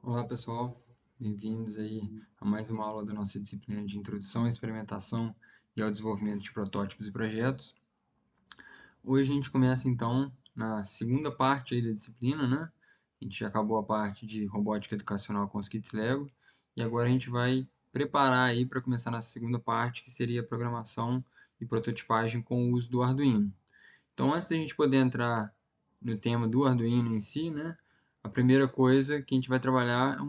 Olá pessoal, bem-vindos aí a mais uma aula da nossa disciplina de Introdução à Experimentação e ao Desenvolvimento de Protótipos e Projetos. Hoje a gente começa então na segunda parte aí da disciplina, né? A gente já acabou a parte de Robótica Educacional com os kits Lego e agora a gente vai preparar aí para começar na segunda parte, que seria Programação e Prototipagem com o uso do Arduino. Então, antes da gente poder entrar no tema do Arduino em si, né, a primeira coisa que a gente vai trabalhar é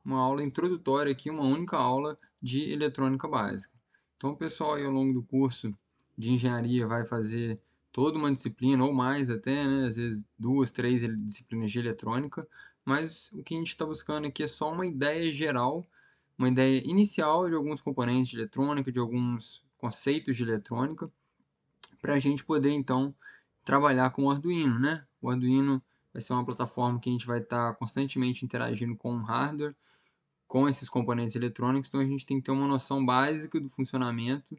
uma aula introdutória aqui, uma única aula de eletrônica básica. Então, o pessoal aí ao longo do curso de engenharia vai fazer toda uma disciplina, ou mais até, né, às vezes 2, 3 disciplinas de eletrônica, mas o que a gente está buscando aqui é só uma ideia geral, uma ideia inicial de alguns componentes de eletrônica, de alguns conceitos de eletrônica, para a gente poder então trabalhar com o Arduino, né? O Arduino vai ser uma plataforma que a gente vai estar constantemente interagindo com o hardware, com esses componentes eletrônicos, então a gente tem que ter uma noção básica do funcionamento,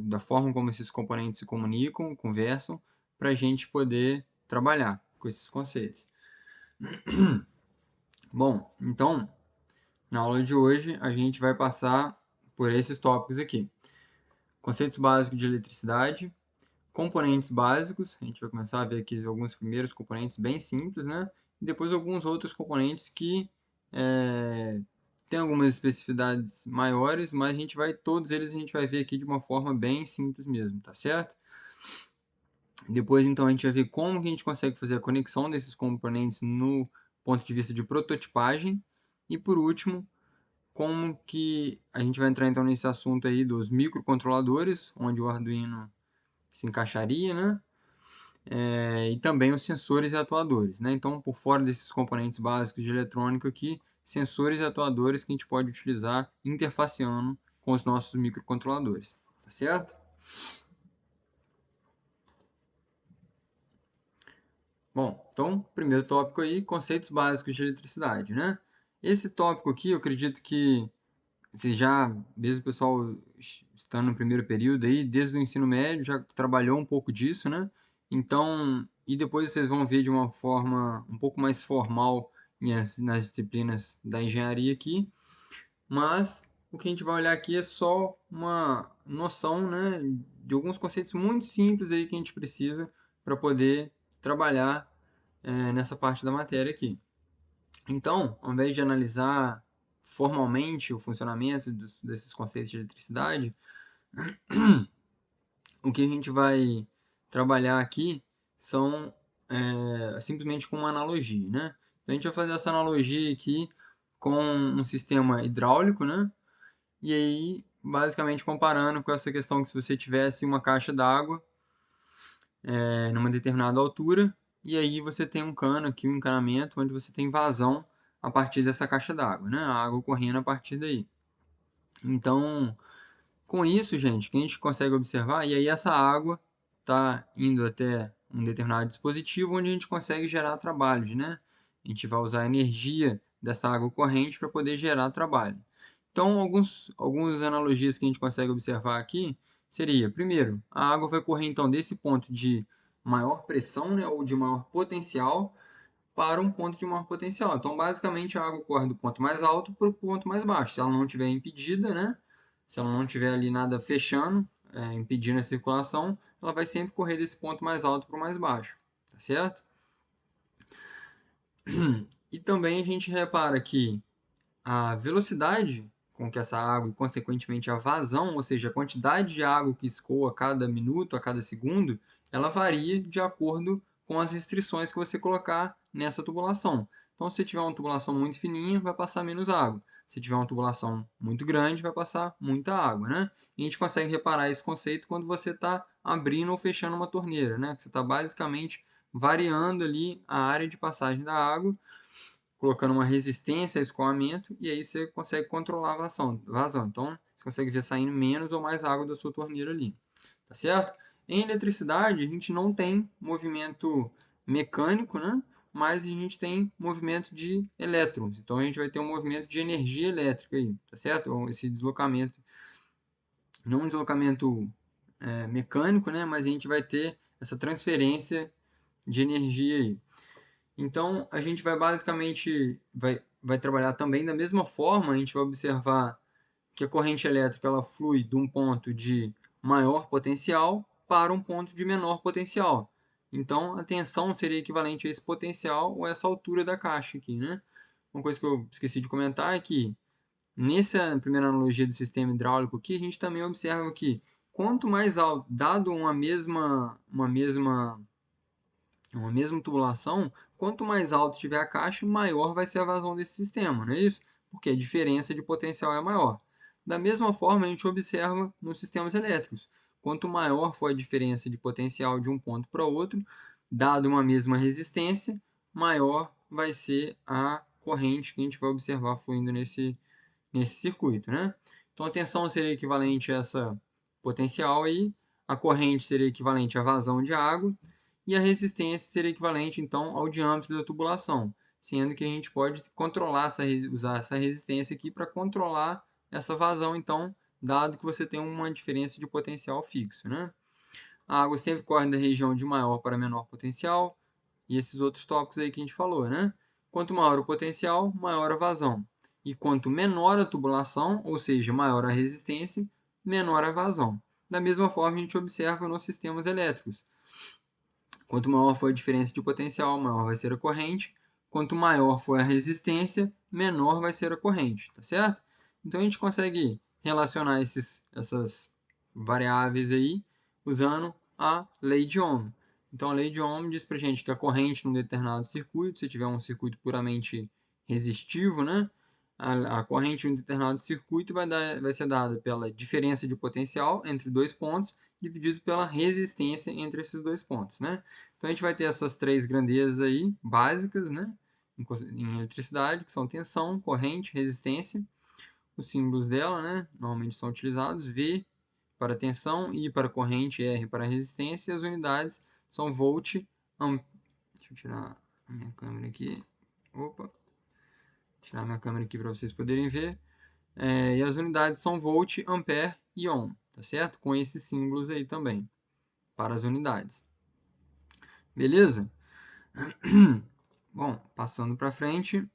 da forma como esses componentes se comunicam, conversam, para a gente poder trabalhar com esses conceitos. Bom, então, na aula de hoje a gente vai passar por esses tópicos aqui. Conceitos básicos de eletricidade, componentes básicos, a gente vai começar a ver aqui alguns primeiros componentes bem simples, né? E depois alguns outros componentes que têm algumas especificidades maiores, mas todos eles a gente vai ver aqui de uma forma bem simples mesmo, tá certo? Depois então a gente vai ver como que a gente consegue fazer a conexão desses componentes no ponto de vista de prototipagem. E por último, como que a gente vai entrar então nesse assunto aí dos microcontroladores, onde o Arduino se encaixaria, né? E também os sensores e atuadores, né? Então, por fora desses componentes básicos de eletrônica aqui, sensores e atuadores que a gente pode utilizar interfaceando com os nossos microcontroladores, tá certo? Bom, então, primeiro tópico aí, conceitos básicos de eletricidade, né? Esse tópico aqui, eu acredito que você já, mesmo o pessoal estando no primeiro período aí, desde o ensino médio, já trabalhou um pouco disso, né? Então, e depois vocês vão ver de uma forma um pouco mais formal nas disciplinas da engenharia aqui, mas o que a gente vai olhar aqui é só uma noção, né, de alguns conceitos muito simples aí que a gente precisa para poder trabalhar nessa parte da matéria aqui. Então, ao invés de analisar formalmente o funcionamento desses conceitos de eletricidade, o que a gente vai trabalhar aqui são simplesmente com uma analogia, né? Então, a gente vai fazer essa analogia aqui com um sistema hidráulico, né? E aí, basicamente comparando com essa questão que se você tivesse uma caixa d'água numa determinada altura, e aí você tem um cano aqui, um encanamento, onde você tem vazão a partir dessa caixa d'água, né? A água correndo a partir daí. Então, com isso, gente, o que a gente consegue observar, e aí essa água está indo até um determinado dispositivo onde a gente consegue gerar trabalhos, né? A gente vai usar a energia dessa água corrente para poder gerar trabalho. Então, algumas analogias que a gente consegue observar aqui seria, primeiro, a água vai correr então desse ponto de maior pressão, né, ou de maior potencial, para um ponto de maior potencial. Então, basicamente, a água corre do ponto mais alto para o ponto mais baixo. Se ela não estiver impedida, né? Se ela não tiver ali nada fechando, impedindo a circulação, ela vai sempre correr desse ponto mais alto para o mais baixo, tá certo? E também a gente repara que a velocidade com que essa água e, consequentemente, a vazão, ou seja, a quantidade de água que escoa a cada minuto, a cada segundo, ela varia de acordo com as restrições que você colocar nessa tubulação. Então, se tiver uma tubulação muito fininha, vai passar menos água. Se tiver uma tubulação muito grande, vai passar muita água, né? E a gente consegue reparar esse conceito quando você está abrindo ou fechando uma torneira, né? Que você está basicamente variando ali a área de passagem da água, colocando uma resistência a escoamento, e aí você consegue controlar a vazão. Então, você consegue ver saindo menos ou mais água da sua torneira ali, tá certo? Em eletricidade, a gente não tem movimento mecânico, né? Mas a gente tem movimento de elétrons. Então, a gente vai ter um movimento de energia elétrica aí, tá certo? Então, esse deslocamento, não um deslocamento mecânico, né? Mas a gente vai ter essa transferência de energia aí. Então, a gente vai basicamente vai trabalhar também da mesma forma. A gente vai observar que a corrente elétrica ela flui de um ponto de maior potencial para um ponto de menor potencial. Então, a tensão seria equivalente a esse potencial ou essa altura da caixa aqui, né? Uma coisa que eu esqueci de comentar é que, nessa primeira analogia do sistema hidráulico aqui, a gente também observa que, quanto mais alto, dado uma mesma tubulação, quanto mais alto estiver a caixa, maior vai ser a vazão desse sistema, não é isso? Porque a diferença de potencial é maior. Da mesma forma, a gente observa nos sistemas elétricos. Quanto maior for a diferença de potencial de um ponto para outro, dado uma mesma resistência, maior vai ser a corrente que a gente vai observar fluindo nesse circuito, né? Então, a tensão seria equivalente a essa potencial aí, a corrente seria equivalente à vazão de água, e a resistência seria equivalente, então, ao diâmetro da tubulação, sendo que a gente pode controlar usar essa resistência aqui para controlar essa vazão, então, dado que você tem uma diferença de potencial fixo, né? A água sempre corre da região de maior para menor potencial, e esses outros tópicos aí que a gente falou, né? Quanto maior o potencial, maior a vazão. E quanto menor a tubulação, ou seja, maior a resistência, menor a vazão. Da mesma forma, a gente observa nos sistemas elétricos. Quanto maior for a diferença de potencial, maior vai ser a corrente. Quanto maior for a resistência, menor vai ser a corrente, tá certo? Então a gente consegue relacionar essas variáveis aí usando a lei de Ohm. Então a lei de Ohm diz pra gente que a corrente num determinado circuito, se tiver um circuito puramente resistivo, né? A corrente em um determinado circuito vai ser dada pela diferença de potencial entre dois pontos, dividido pela resistência entre esses dois pontos, né? Então a gente vai ter essas três grandezas aí, básicas, né? Em eletricidade, que são tensão, corrente, resistência. Os símbolos dela, né? Normalmente são utilizados. V para tensão, I para corrente, R para resistência. E as unidades são volt, Deixa eu tirar a minha câmera aqui. Opa! Tirar minha câmera aqui para vocês poderem ver. E as unidades são volt, ampere e ohm, tá certo? Com esses símbolos aí também, para as unidades. Beleza? Bom, passando para frente.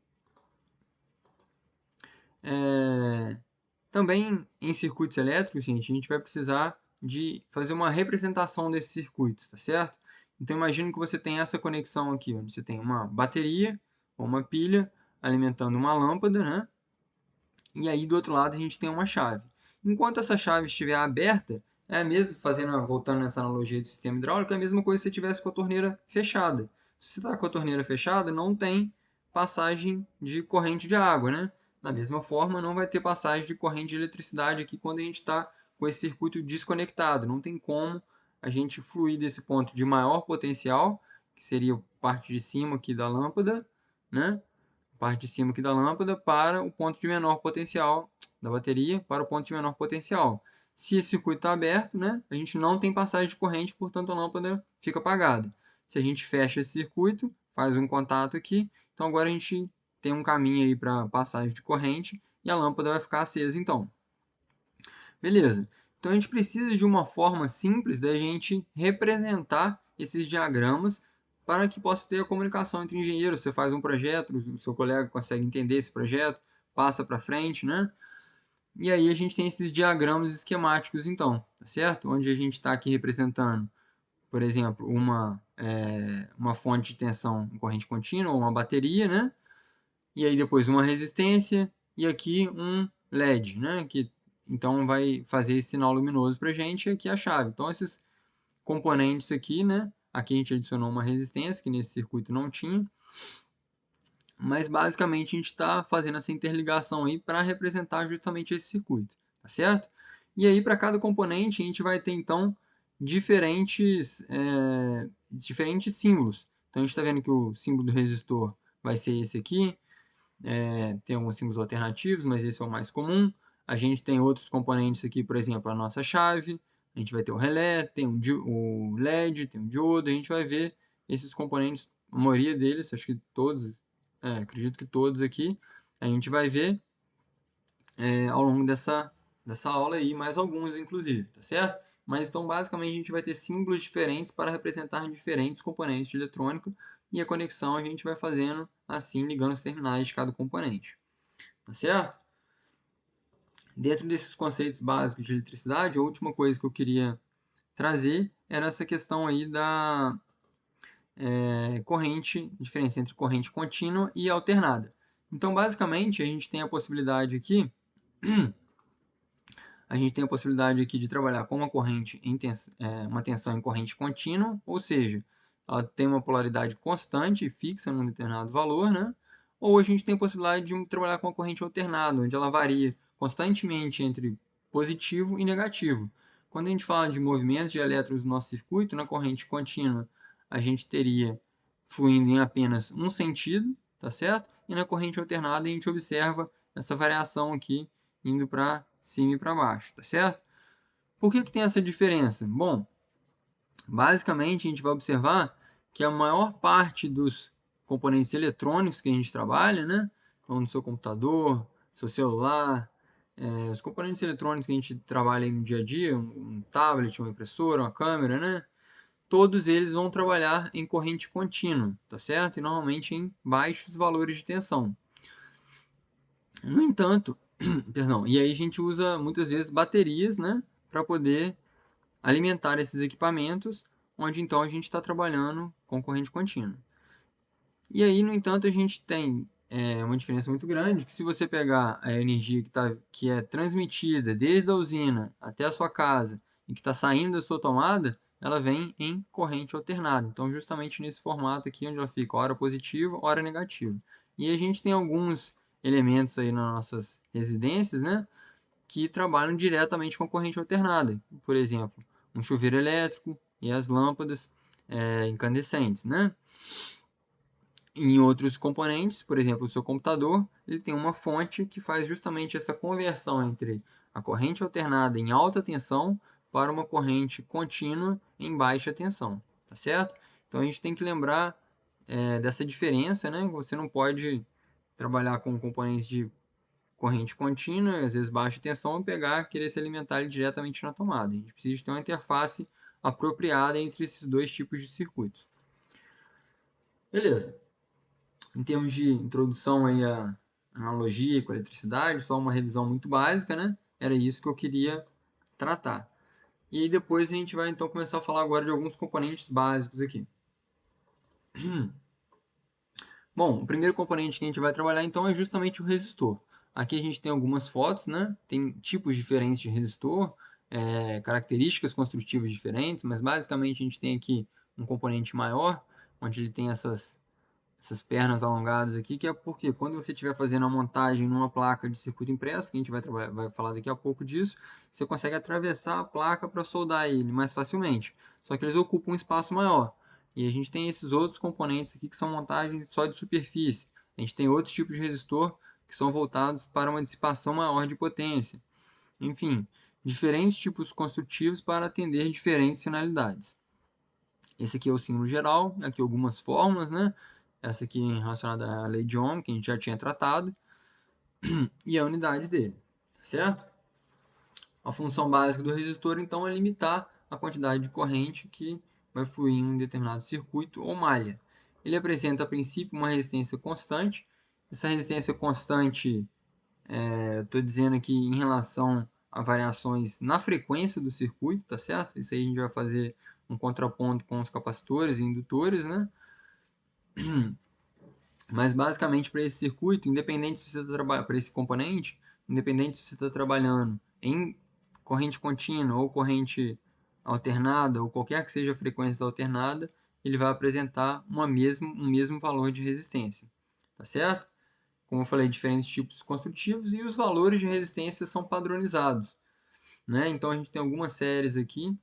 Também em circuitos elétricos, gente, a gente vai precisar de fazer uma representação desses circuitos, tá certo? Então, imagine que você tem essa conexão aqui, onde você tem uma bateria ou uma pilha alimentando uma lâmpada, né? E aí, do outro lado, a gente tem uma chave. Enquanto essa chave estiver aberta, é a mesma, voltando nessa analogia do sistema hidráulico, é a mesma coisa se você tivesse com a torneira fechada. Se você está com a torneira fechada, não tem passagem de corrente de água, né? Da mesma forma, não vai ter passagem de corrente de eletricidade aqui quando a gente está com esse circuito desconectado. Não tem como a gente fluir desse ponto de maior potencial, que seria a parte de cima aqui da lâmpada, né? Parte de cima aqui da lâmpada para o ponto de menor potencial da bateria para o ponto de menor potencial. Se esse circuito está aberto, né, a gente não tem passagem de corrente, portanto a lâmpada fica apagada. Se a gente fecha esse circuito, faz um contato aqui, então agora a gente tem um caminho aí para passagem de corrente e a lâmpada vai ficar acesa então. Beleza. Então a gente precisa de uma forma simples da gente representar esses diagramas para que possa ter a comunicação entre engenheiros. Você faz um projeto, o seu colega consegue entender esse projeto, passa para frente, né? E aí a gente tem esses diagramas esquemáticos, então, tá certo? Onde a gente está aqui representando, por exemplo, uma fonte de tensão em corrente contínua, ou uma bateria, né? E aí depois uma resistência e aqui um LED, né? Que então vai fazer esse sinal luminoso para a gente, aqui a chave. Então esses componentes aqui, né? Aqui a gente adicionou uma resistência, que nesse circuito não tinha. Mas basicamente a gente está fazendo essa interligação aí para representar justamente esse circuito, tá certo? E aí para cada componente a gente vai ter então diferentes símbolos. Então a gente está vendo que o símbolo do resistor vai ser esse aqui. Tem alguns símbolos alternativos, mas esse é o mais comum. A gente tem outros componentes aqui, por exemplo, a nossa chave. A gente vai ter o relé, tem o LED, tem o diodo. A gente vai ver esses componentes, a maioria deles, acho que todos, acredito que todos aqui, a gente vai ver ao longo dessa aula aí, mais alguns inclusive, tá certo? Mas então, basicamente, a gente vai ter símbolos diferentes para representar diferentes componentes de eletrônica e a conexão a gente vai fazendo assim, ligando os terminais de cada componente. Tá certo? Dentro desses conceitos básicos de eletricidade, a última coisa que eu queria trazer era essa questão aí da corrente, diferença entre corrente contínua e alternada. Então, basicamente, a gente tem a possibilidade aqui de trabalhar com uma corrente uma tensão em corrente contínua, ou seja, ela tem uma polaridade constante e fixa num determinado valor, né? Ou a gente tem a possibilidade de trabalhar com uma corrente alternada, onde ela varia constantemente entre positivo e negativo. Quando a gente fala de movimentos de elétrons no nosso circuito, na corrente contínua, a gente teria fluindo em apenas um sentido, tá certo? E na corrente alternada a gente observa essa variação aqui indo para cima e para baixo, tá certo? Por que tem essa diferença? Bom, basicamente a gente vai observar que a maior parte dos componentes eletrônicos que a gente trabalha, né, como no seu computador, seu celular, os componentes eletrônicos que a gente trabalha no dia a dia, um tablet, uma impressora, uma câmera, né, todos eles vão trabalhar em corrente contínua, tá certo? E normalmente em baixos valores de tensão. No entanto, perdão, e aí a gente usa muitas vezes baterias, né, para poder alimentar esses equipamentos, onde então a gente está trabalhando com corrente contínua. E aí, no entanto, a gente tem uma diferença muito grande, que se você pegar a energia que é transmitida desde a usina até a sua casa e que está saindo da sua tomada, ela vem em corrente alternada. Então, justamente nesse formato aqui, onde ela fica hora positiva, hora negativa. E a gente tem alguns elementos aí nas nossas residências, né, que trabalham diretamente com a corrente alternada. Por exemplo, um chuveiro elétrico e as lâmpadas incandescentes, né? Em outros componentes, por exemplo, o seu computador, ele tem uma fonte que faz justamente essa conversão entre a corrente alternada em alta tensão para uma corrente contínua em baixa tensão, tá certo? Então a gente tem que lembrar dessa diferença, né? Você não pode trabalhar com componentes de corrente contínua, às vezes baixa tensão, e querer se alimentar ele diretamente na tomada. A gente precisa ter uma interface apropriada entre esses dois tipos de circuitos. Beleza. Em termos de introdução aí à analogia com a eletricidade, só uma revisão muito básica, né? Era isso que eu queria tratar. E aí depois a gente vai então começar a falar agora de alguns componentes básicos aqui. Bom, o primeiro componente que a gente vai trabalhar então é justamente o resistor. Aqui a gente tem algumas fotos, né? Tem tipos diferentes de resistor, características construtivas diferentes, mas basicamente a gente tem aqui um componente maior, onde ele tem essas pernas alongadas aqui, que é porque quando você estiver fazendo a montagem numa placa de circuito impresso, que a gente vai falar daqui a pouco disso, você consegue atravessar a placa para soldar ele mais facilmente. Só que eles ocupam um espaço maior. E a gente tem esses outros componentes aqui que são montagens só de superfície. A gente tem outros tipos de resistor que são voltados para uma dissipação maior de potência. Enfim, diferentes tipos construtivos para atender diferentes finalidades. Esse aqui é o símbolo geral, aqui algumas fórmulas, né? Essa aqui relacionada à lei de Ohm, que a gente já tinha tratado, e a unidade dele, certo? A função básica do resistor, então, é limitar a quantidade de corrente que vai fluir em um determinado circuito ou malha. Ele apresenta, a princípio, uma resistência constante. Essa resistência constante, estou dizendo aqui em relação a variações na frequência do circuito, tá certo? Isso aí a gente vai fazer um contraponto com os capacitores e indutores, né? Mas basicamente para esse circuito, independente se você está trabalhando para esse componente, independente se você está trabalhando em corrente contínua ou corrente alternada ou qualquer que seja a frequência alternada, ele vai apresentar um mesmo valor de resistência, tá certo? Como eu falei, diferentes tipos construtivos e os valores de resistência são padronizados, né? Então a gente tem algumas séries aqui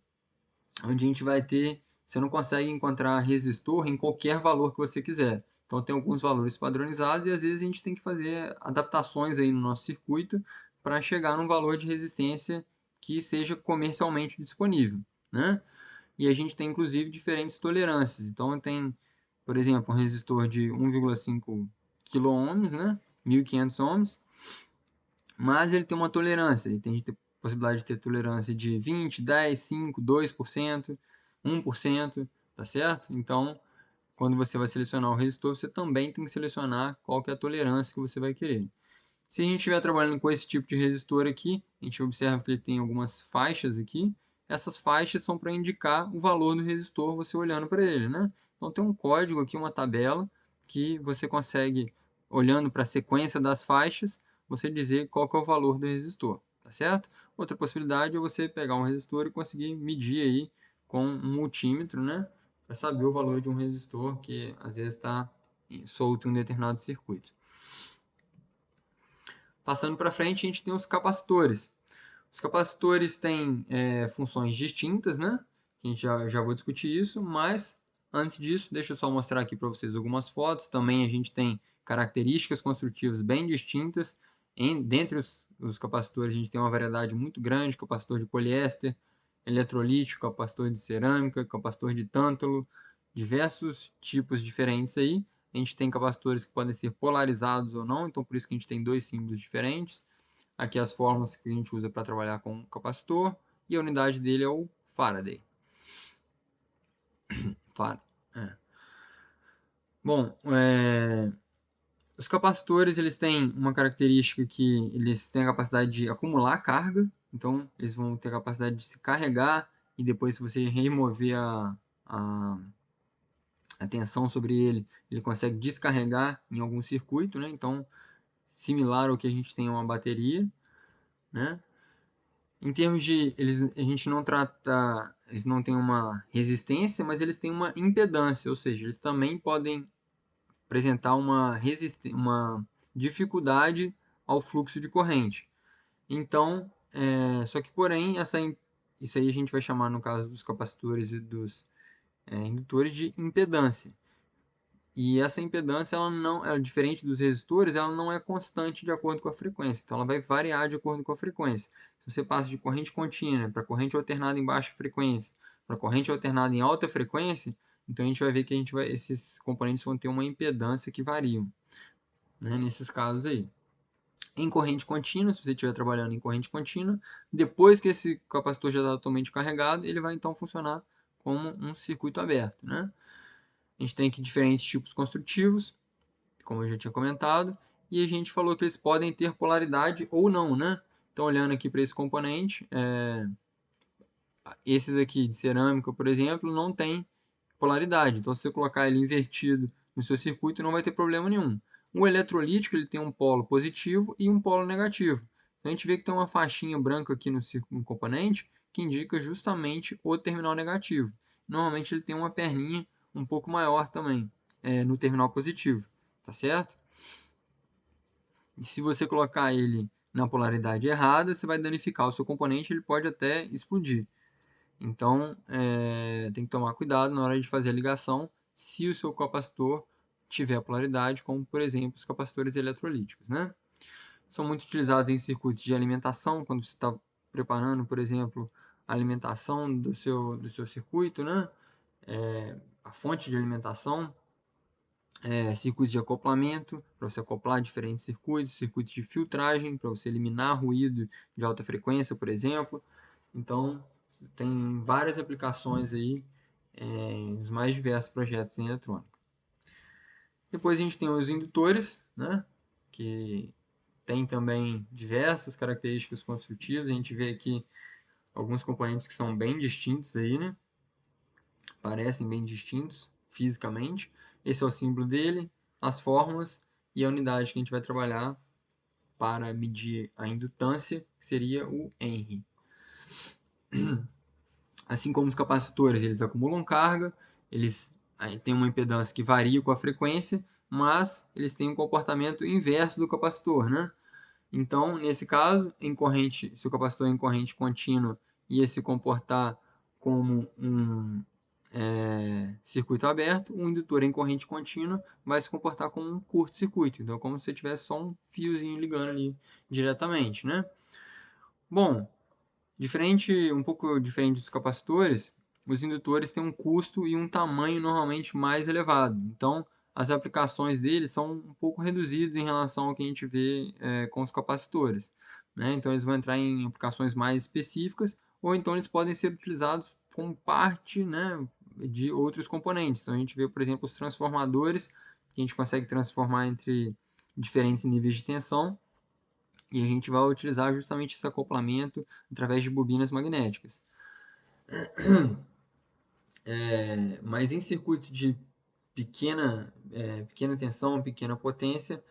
onde a gente vai ter, você não consegue encontrar resistor em qualquer valor que você quiser. Então tem alguns valores padronizados e às vezes a gente tem que fazer adaptações aí no nosso circuito para chegar num valor de resistência que seja comercialmente disponível, né? E a gente tem inclusive diferentes tolerâncias. Então tem, por exemplo, um resistor de 1,5 kΩ, né? 1500 ohms, mas ele tem uma tolerância, ele tem possibilidade de ter tolerância de 20, 10, 5, 2%, 1%, tá certo? Então, quando você vai selecionar o resistor, você também tem que selecionar qual que é a tolerância que você vai querer. Se a gente estiver trabalhando com esse tipo de resistor aqui, a gente observa que ele tem algumas faixas aqui. Essas faixas são para indicar o valor do resistor, você olhando para ele, né? Então tem um código aqui, uma tabela, que você consegue, olhando para a sequência das faixas, você dizer qual que é o valor do resistor, tá certo? Outra possibilidade é você pegar um resistor e conseguir medir aí com um multímetro, né? Para saber o valor de um resistor que às vezes está solto em um determinado circuito. Passando para frente, a gente tem os capacitores. Os capacitores têm funções distintas, né? A gente já vou discutir isso, mas antes disso, deixa eu só mostrar aqui para vocês algumas fotos. Também a gente tem características construtivas bem distintas. Dentre os capacitores, a gente tem uma variedade muito grande: capacitor de poliéster, eletrolítico, capacitor de cerâmica, capacitor de tântalo, diversos tipos diferentes aí. A gente tem capacitores que podem ser polarizados ou não, então por isso que a gente tem dois símbolos diferentes. Aqui as fórmulas que a gente usa para trabalhar com o capacitor, e a unidade dele é o Faraday. É. Bom, os capacitores eles têm uma característica que eles têm a capacidade de acumular carga, então eles vão ter a capacidade de se carregar, e depois se você remover a tensão sobre ele, ele consegue descarregar em algum circuito, né? Então, similar ao que a gente tem em uma bateria, né? Em termos de, a gente não trata, eles não têm uma resistência, mas eles têm uma impedância, ou seja, eles também podem apresentar uma dificuldade ao fluxo de corrente. Então, só que porém, isso aí a gente vai chamar, no caso dos capacitores e dos indutores, de impedância. E essa impedância, diferente dos resistores, ela não é constante de acordo com a frequência. Então, ela vai variar de acordo com a frequência. Se você passa de corrente contínua para corrente alternada em baixa frequência, para corrente alternada em alta frequência, então a gente vai ver que esses componentes vão ter uma impedância que variam, né, nesses casos aí. Em corrente contínua, se você estiver trabalhando em corrente contínua, depois que esse capacitor já está totalmente carregado, ele vai então funcionar como um circuito aberto, né? A gente tem aqui diferentes tipos construtivos, como eu já tinha comentado, e a gente falou que eles podem ter polaridade ou não, né? Então, olhando aqui para esse componente, esses aqui de cerâmica, por exemplo, não tem polaridade. Então, se você colocar ele invertido no seu circuito, não vai ter problema nenhum. O eletrolítico ele tem um polo positivo e um polo negativo. Então, a gente vê que tem uma faixinha branca aqui no componente que indica justamente o terminal negativo. Normalmente ele tem uma perninha um pouco maior também no terminal positivo, tá certo? E se você colocar ele na polaridade errada, você vai danificar o seu componente, ele pode até explodir. Então, tem que tomar cuidado na hora de fazer a ligação se o seu capacitor tiver polaridade, como por exemplo os capacitores eletrolíticos, né? São muito utilizados em circuitos de alimentação, quando você está preparando, por exemplo, a alimentação do seu circuito, né? A fonte de alimentação, circuitos de acoplamento, para você acoplar diferentes circuitos, circuitos de filtragem, para você eliminar ruído de alta frequência, por exemplo. Então, tem várias aplicações aí nos mais diversos projetos em eletrônica. Depois a gente tem os indutores, né, que tem também diversas características construtivas. A gente vê aqui alguns componentes que são bem distintos aí, né? Parecem bem distintos fisicamente. Esse é o símbolo dele, as fórmulas e a unidade que a gente vai trabalhar para medir a indutância, que seria o Henry. Assim como os capacitores, eles acumulam carga, eles têm uma impedância que varia com a frequência, mas eles têm um comportamento inverso do capacitor, né? Então, nesse caso, se o capacitor é em corrente contínua ia se comportar como um circuito aberto, o indutor em corrente contínua vai se comportar como um curto-circuito. Então, como se tivesse só um fiozinho ligando ali diretamente, né? Bom, um pouco diferente dos capacitores, os indutores têm um custo e um tamanho normalmente mais elevado. Então, as aplicações deles são um pouco reduzidas em relação ao que a gente vê com os capacitores, né? Então, eles vão entrar em aplicações mais específicas, ou então eles podem ser utilizados como parte, né, de outros componentes. Então, a gente vê, por exemplo, os transformadores, que a gente consegue transformar entre diferentes níveis de tensão, e a gente vai utilizar justamente esse acoplamento através de bobinas magnéticas. Mas em circuitos de pequena tensão, pequena potência,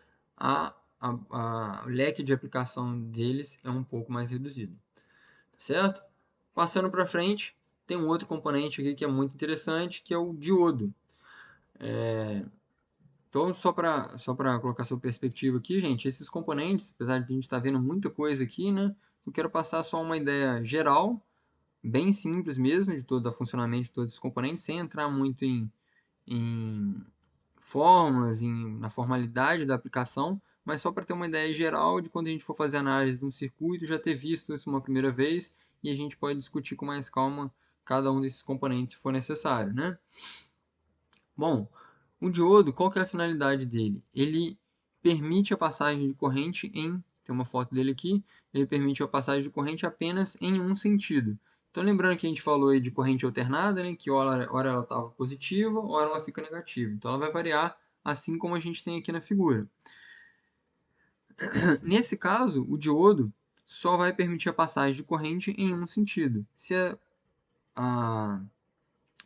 o leque de aplicação deles é um pouco mais reduzido, certo? Passando para frente, tem um outro componente aqui que é muito interessante, que é o diodo. Então, só para colocar sua perspectiva aqui, gente, esses componentes, apesar de a gente estar vendo muita coisa aqui, né, eu quero passar só uma ideia geral, bem simples mesmo, de todo o funcionamento de todos os componentes, sem entrar muito em fórmulas, na formalidade da aplicação, mas só para ter uma ideia geral de quando a gente for fazer análise de um circuito, já ter visto isso uma primeira vez, e a gente pode discutir com mais calma cada um desses componentes se for necessário, né? Bom, o diodo, qual que é a finalidade dele? Ele permite a passagem de corrente tem uma foto dele aqui, ele permite a passagem de corrente apenas em um sentido. Então, lembrando que a gente falou aí de corrente alternada, né, que ora ela estava positiva, ora ela fica negativa. Então, ela vai variar assim como a gente tem aqui na figura. Nesse caso, o diodo só vai permitir a passagem de corrente em um sentido. Se a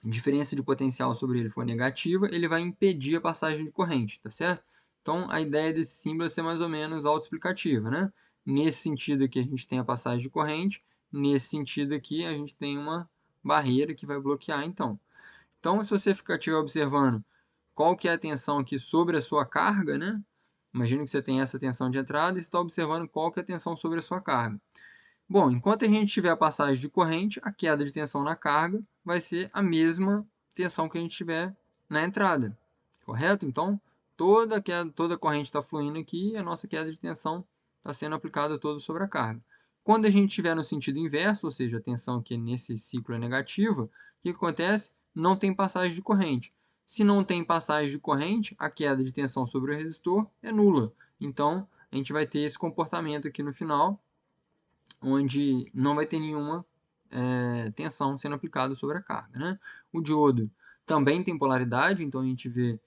diferença de potencial sobre ele for negativa, ele vai impedir a passagem de corrente, tá certo? Então, a ideia desse símbolo é ser mais ou menos autoexplicativa, né? Nesse sentido aqui, a gente tem a passagem de corrente, nesse sentido aqui, a gente tem uma barreira que vai bloquear, então. Então, se você estiver observando qual que é a tensão aqui sobre a sua carga, né? Imagina que você tem essa tensão de entrada e está observando qual que é a tensão sobre a sua carga. Bom, enquanto a gente tiver a passagem de corrente, a queda de tensão na carga vai ser a mesma tensão que a gente tiver na entrada, correto? Então, toda a corrente está fluindo aqui e a nossa queda de tensão está sendo aplicada toda sobre a carga. Quando a gente estiver no sentido inverso, ou seja, a tensão aqui nesse ciclo é negativa, o que acontece? Não tem passagem de corrente. Se não tem passagem de corrente, a queda de tensão sobre o resistor é nula. Então, a gente vai ter esse comportamento aqui no final, onde não vai ter nenhuma tensão sendo aplicada sobre a carga, né? O diodo também tem polaridade, então a gente vê,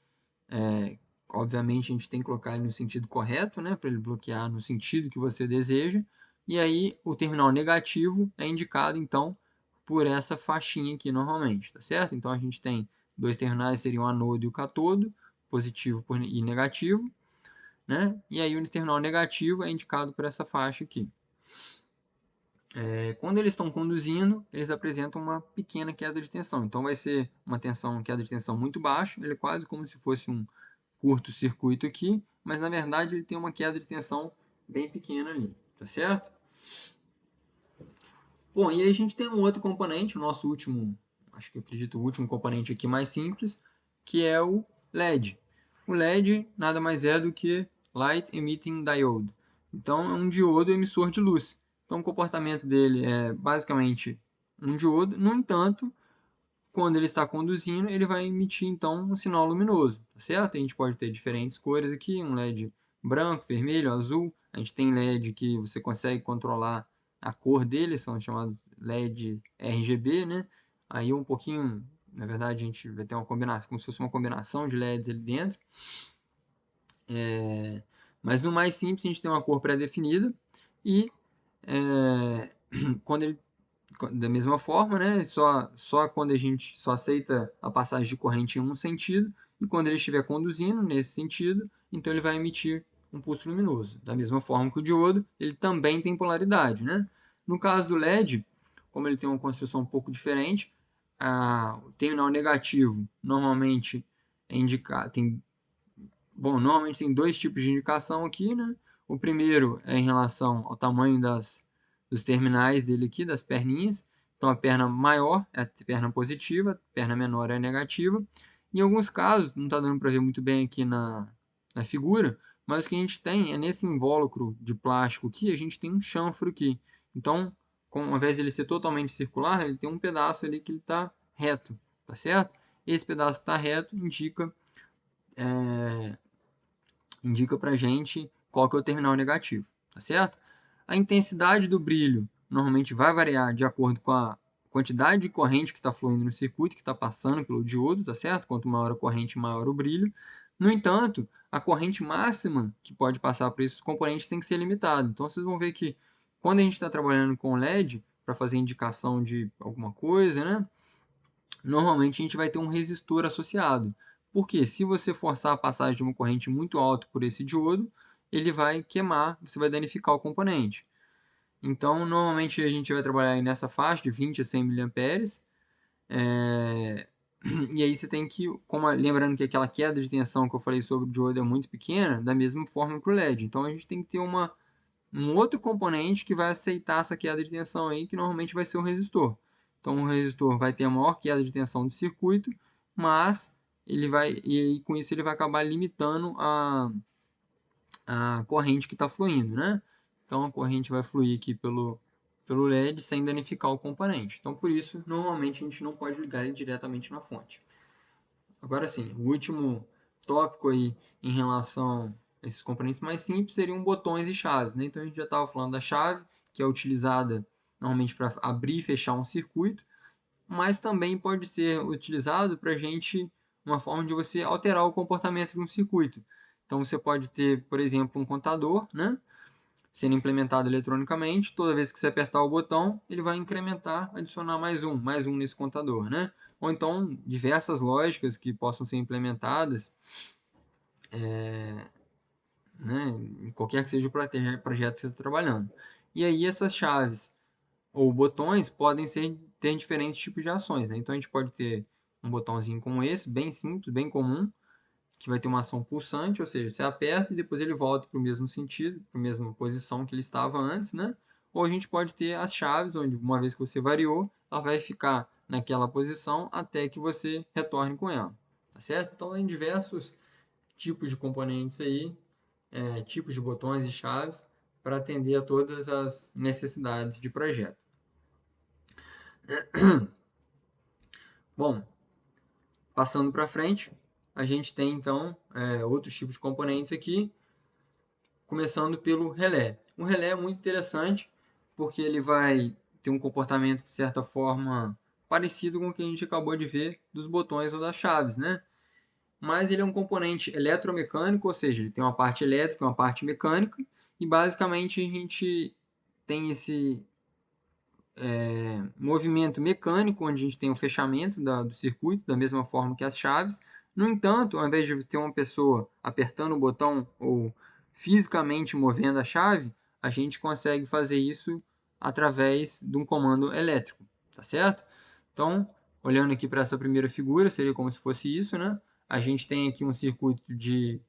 obviamente a gente tem que colocar ele no sentido correto, né? Para ele bloquear no sentido que você deseja. E aí o terminal negativo é indicado, então, por essa faixinha aqui normalmente, tá certo? Então a gente tem dois terminais, seriam o anodo e o catodo, positivo e negativo, né? E aí o terminal negativo é indicado por essa faixa aqui. Quando eles estão conduzindo, eles apresentam uma pequena queda de tensão. Então vai ser uma queda de tensão muito baixa, ele é quase como se fosse um curto-circuito aqui, mas na verdade ele tem uma queda de tensão bem pequena ali, tá certo? Bom, e aí a gente tem um outro componente, o nosso último, acho que eu acredito o último componente aqui mais simples, que é o LED. O LED nada mais é do que Light Emitting Diode. Então é um diodo emissor de luz. Então o comportamento dele é basicamente um diodo, no entanto, quando ele está conduzindo, ele vai emitir então um sinal luminoso, tá certo? A gente pode ter diferentes cores aqui, um LED branco, vermelho, azul. A gente tem LED que você consegue controlar a cor dele, são chamados LED RGB, né? Aí um pouquinho, na verdade, a gente vai ter uma combinação, como se fosse uma combinação de LEDs ali dentro. Mas no mais simples, a gente tem uma cor pré-definida e quando ele da mesma forma, né? Só quando a gente só aceita a passagem de corrente em um sentido, e quando ele estiver conduzindo nesse sentido, então ele vai emitir um pulso luminoso. Da mesma forma que o diodo, ele também tem polaridade, né? No caso do LED, como ele tem uma construção um pouco diferente, o terminal negativo normalmente é indicado, normalmente tem dois tipos de indicação aqui, né? O primeiro é em relação ao tamanho dos terminais dele aqui, das perninhas. Então, a perna maior é a perna positiva, a perna menor é a negativa. Em alguns casos, não está dando para ver muito bem aqui na figura, mas o que a gente tem é nesse invólucro de plástico aqui, a gente tem um chanfro aqui. Então, ao invés de ele ser totalmente circular, ele tem um pedaço ali que ele está reto, tá certo? Esse pedaço está reto, indica para a gente qual que é o terminal negativo, tá certo? A intensidade do brilho normalmente vai variar de acordo com a quantidade de corrente que está fluindo no circuito, que está passando pelo diodo, tá certo? Quanto maior a corrente, maior o brilho. No entanto, a corrente máxima que pode passar por esses componentes tem que ser limitada. Então, vocês vão ver que quando a gente está trabalhando com LED, para fazer indicação de alguma coisa, né? Normalmente a gente vai ter um resistor associado. Porque se você forçar a passagem de uma corrente muito alta por esse diodo, ele vai queimar, você vai danificar o componente. Então, normalmente a gente vai trabalhar nessa faixa de 20 a 100 miliamperes. E aí você tem que, lembrando que aquela queda de tensão que eu falei sobre o diodo é muito pequena, da mesma forma para o LED. Então a gente tem que ter um outro componente que vai aceitar essa queda de tensão aí, que normalmente vai ser o resistor. Então o resistor vai ter a maior queda de tensão do circuito, mas e com isso ele vai acabar limitando a corrente que está fluindo, né? Então a corrente vai fluir aqui pelo LED sem danificar o componente. Então por isso, normalmente a gente não pode ligar ele diretamente na fonte. Agora sim, o último tópico aí em relação a esses componentes mais simples seriam botões e chaves, né? Então a gente já estava falando da chave, que é utilizada normalmente para abrir e fechar um circuito, mas também pode ser utilizado para uma forma de você alterar o comportamento de um circuito. Então você pode ter, por exemplo, um contador, né? Sendo implementado eletronicamente, toda vez que você apertar o botão, ele vai incrementar, adicionar mais um nesse contador, né? Ou então, diversas lógicas que possam ser implementadas, né? Em qualquer que seja o projeto que você está trabalhando. E aí essas chaves ou botões podem ter diferentes tipos de ações, né? Então a gente pode ter um botãozinho como esse, bem simples, bem comum, que vai ter uma ação pulsante, ou seja, você aperta e depois ele volta para o mesmo sentido, para a mesma posição que ele estava antes, né? Ou a gente pode ter as chaves, onde uma vez que você variou, ela vai ficar naquela posição até que você retorne com ela, tá certo? Então tem diversos tipos de componentes aí, tipos de botões e chaves para atender a todas as necessidades de projeto. Bom, passando para frente, a gente tem então outros tipos de componentes aqui, começando pelo relé. O relé é muito interessante porque ele vai ter um comportamento de certa forma parecido com o que a gente acabou de ver dos botões ou das chaves, né? Mas ele é um componente eletromecânico, ou seja, ele tem uma parte elétrica e uma parte mecânica, e basicamente a gente tem esse movimento mecânico, onde a gente tem o fechamento do circuito, da mesma forma que as chaves. No entanto, ao invés de ter uma pessoa apertando o botão ou fisicamente movendo a chave, a gente consegue fazer isso através de um comando elétrico, tá certo? Então, olhando aqui para essa primeira figura, seria como se fosse isso, né? A gente tem aqui um circuito de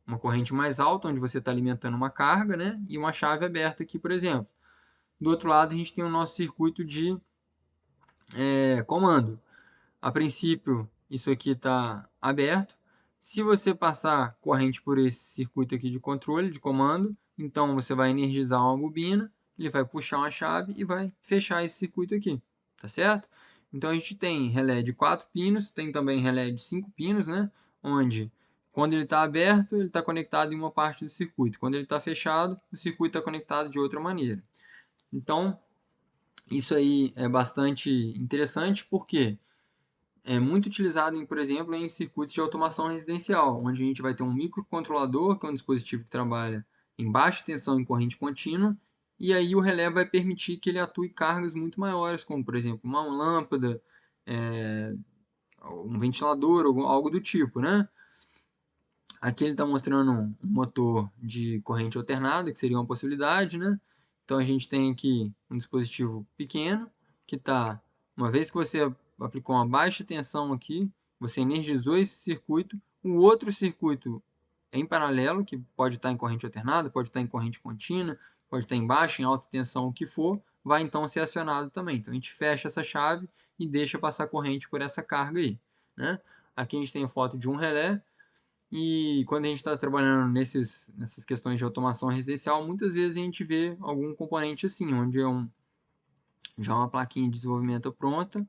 uma corrente mais alta, onde você está alimentando uma carga, né? E uma chave aberta aqui, por exemplo. Do outro lado, a gente tem o nosso circuito de comando. A princípio, isso aqui está aberto. Se você passar corrente por esse circuito aqui de controle, de comando, então você vai energizar uma bobina, ele vai puxar uma chave e vai fechar esse circuito aqui, tá certo? Então a gente tem relé de 4 pinos, tem também relé de 5 pinos, né? Onde quando ele está aberto, ele está conectado em uma parte do circuito. Quando ele está fechado, o circuito está conectado de outra maneira. Então, isso aí é bastante interessante porque é muito utilizado, por exemplo, em circuitos de automação residencial, onde a gente vai ter um microcontrolador, que é um dispositivo que trabalha em baixa tensão em corrente contínua, e aí o relé vai permitir que ele atue cargas muito maiores, como por exemplo uma lâmpada, é, um ventilador, algo do tipo, né? Aqui ele está mostrando um motor de corrente alternada, que seria uma possibilidade, né? Então a gente tem aqui um dispositivo pequeno, que está, uma vez que você aplicou uma baixa tensão aqui, você energizou esse circuito, o outro circuito em paralelo, que pode estar em corrente alternada, pode estar em corrente contínua, pode estar em baixa, em alta tensão, o que for, vai então ser acionado também. Então a gente fecha essa chave e deixa passar corrente por essa carga aí, né? Aqui a gente tem a foto de um relé, e quando a gente está trabalhando nessas questões de automação residencial, muitas vezes a gente vê algum componente assim, onde já uma plaquinha de desenvolvimento pronta,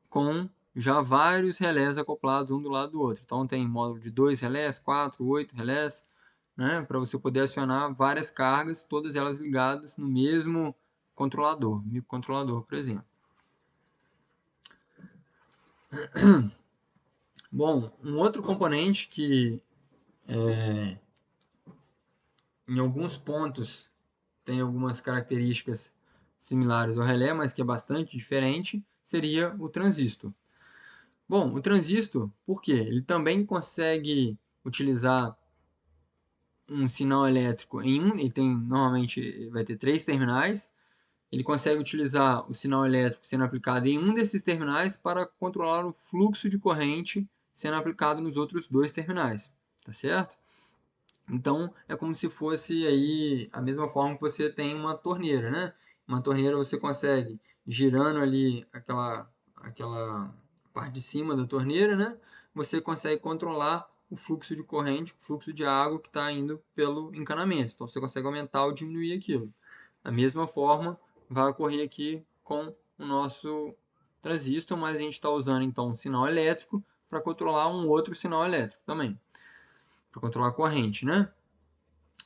com já vários relés acoplados um do lado do outro. Então tem módulo de 2 relés, 4, 8 relés, né, para você poder acionar várias cargas, todas elas ligadas no mesmo controlador, microcontrolador, por exemplo. Bom, um outro componente que em alguns pontos tem algumas características similares ao relé, mas que é bastante diferente, seria o transistor. Bom, o transistor, por quê? Ele também consegue utilizar um sinal elétrico em um, ele tem, normalmente vai ter 3 terminais, ele consegue utilizar o sinal elétrico sendo aplicado em um desses terminais para controlar o fluxo de corrente sendo aplicado nos outros 2 terminais, tá certo? Então, é como se fosse aí a mesma forma que você tem uma torneira, né? Uma torneira você consegue, girando ali aquela parte de cima da torneira, né? Você consegue controlar o fluxo de corrente, o fluxo de água que está indo pelo encanamento. Então, você consegue aumentar ou diminuir aquilo. Da mesma forma, vai ocorrer aqui com o nosso transistor, mas a gente está usando então um sinal elétrico para controlar um outro sinal elétrico também, para controlar a corrente, né?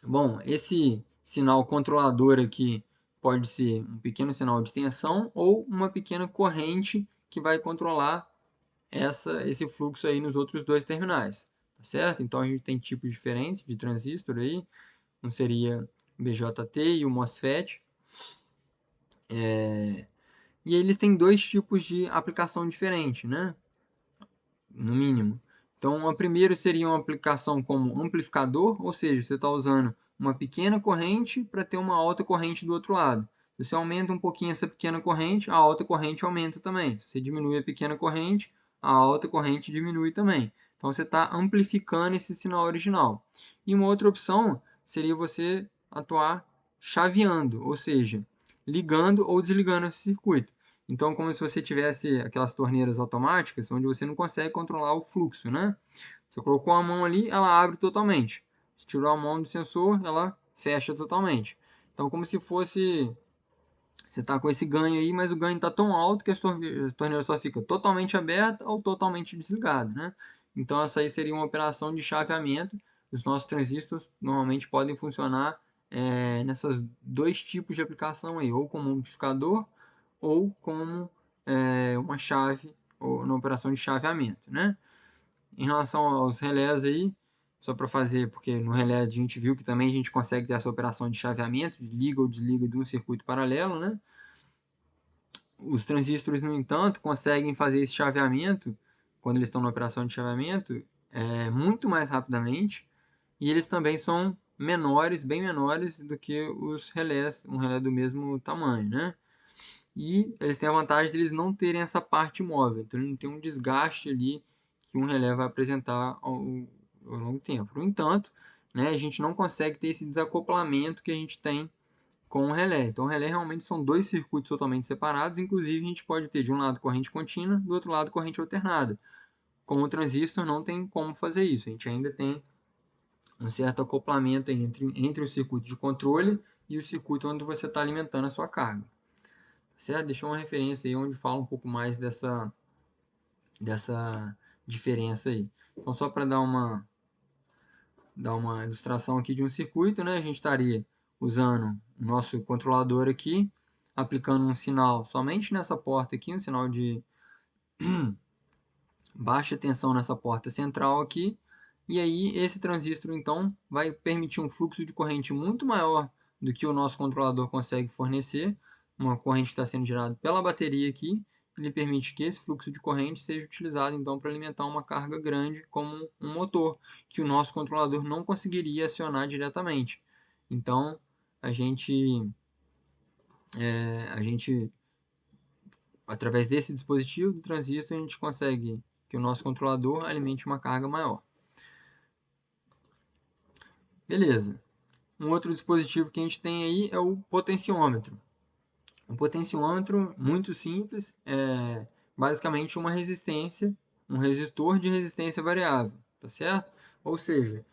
Bom, esse sinal controlador aqui pode ser um pequeno sinal de tensão ou uma pequena corrente que vai controlar esse fluxo aí nos outros 2 terminais, tá certo? Então a gente tem tipos diferentes de transistor aí, um seria o BJT e o MOSFET, e eles têm 2 tipos de aplicação diferente, né? No mínimo. Então, a primeira seria uma aplicação como amplificador, ou seja, você está usando uma pequena corrente para ter uma alta corrente do outro lado. Se você aumenta um pouquinho essa pequena corrente, a alta corrente aumenta também. Se você diminui a pequena corrente, a alta corrente diminui também. Então, você está amplificando esse sinal original. E uma outra opção seria você atuar chaveando, ou seja, ligando ou desligando esse circuito. Então, como se você tivesse aquelas torneiras automáticas, onde você não consegue controlar o fluxo, né? Você colocou a mão ali, ela abre totalmente. Se tirou a mão do sensor, ela fecha totalmente. Então, como se fosse... Você está com esse ganho aí, mas o ganho está tão alto que a torneira só fica totalmente aberta ou totalmente desligada, né? Então, essa aí seria uma operação de chaveamento. Os nossos transistores normalmente podem funcionar nessas 2 tipos de aplicação aí, ou como amplificador ou como uma chave, ou na operação de chaveamento, né? Em relação aos relés aí, só para fazer, porque no relé a gente viu que também a gente consegue ter essa operação de chaveamento, de liga ou desliga de um circuito paralelo, né? Os transistores, no entanto, conseguem fazer esse chaveamento, quando eles estão na operação de chaveamento, muito mais rapidamente, e eles também são menores, bem menores do que os relés, um relé do mesmo tamanho, né? E eles têm a vantagem de eles não terem essa parte móvel, então ele não tem um desgaste ali que um relé vai apresentar ao longo do tempo. No entanto, né, a gente não consegue ter esse desacoplamento que a gente tem com o relé. Então, o relé realmente são 2 circuitos totalmente separados, inclusive a gente pode ter de um lado corrente contínua, do outro lado corrente alternada. Com o transistor não tem como fazer isso, a gente ainda tem um certo acoplamento entre o circuito de controle e o circuito onde você está alimentando a sua carga. Certo? Deixou uma referência aí onde fala um pouco mais dessa diferença aí. Então, só para dar uma ilustração aqui de um circuito, né? A gente estaria usando o nosso controlador aqui, aplicando um sinal somente nessa porta aqui, um sinal de baixa tensão nessa porta central aqui, e aí esse transistor então vai permitir um fluxo de corrente muito maior do que o nosso controlador consegue fornecer, uma corrente que está sendo gerada pela bateria aqui, ele permite que esse fluxo de corrente seja utilizado então para alimentar uma carga grande como um motor, que o nosso controlador não conseguiria acionar diretamente. Então a gente através desse dispositivo do transistor, a gente consegue que o nosso controlador alimente uma carga maior. Beleza. Um outro dispositivo que a gente tem aí é o potenciômetro. Um potenciômetro muito simples, é basicamente uma resistência, um resistor de resistência variável, tá certo? Ou seja,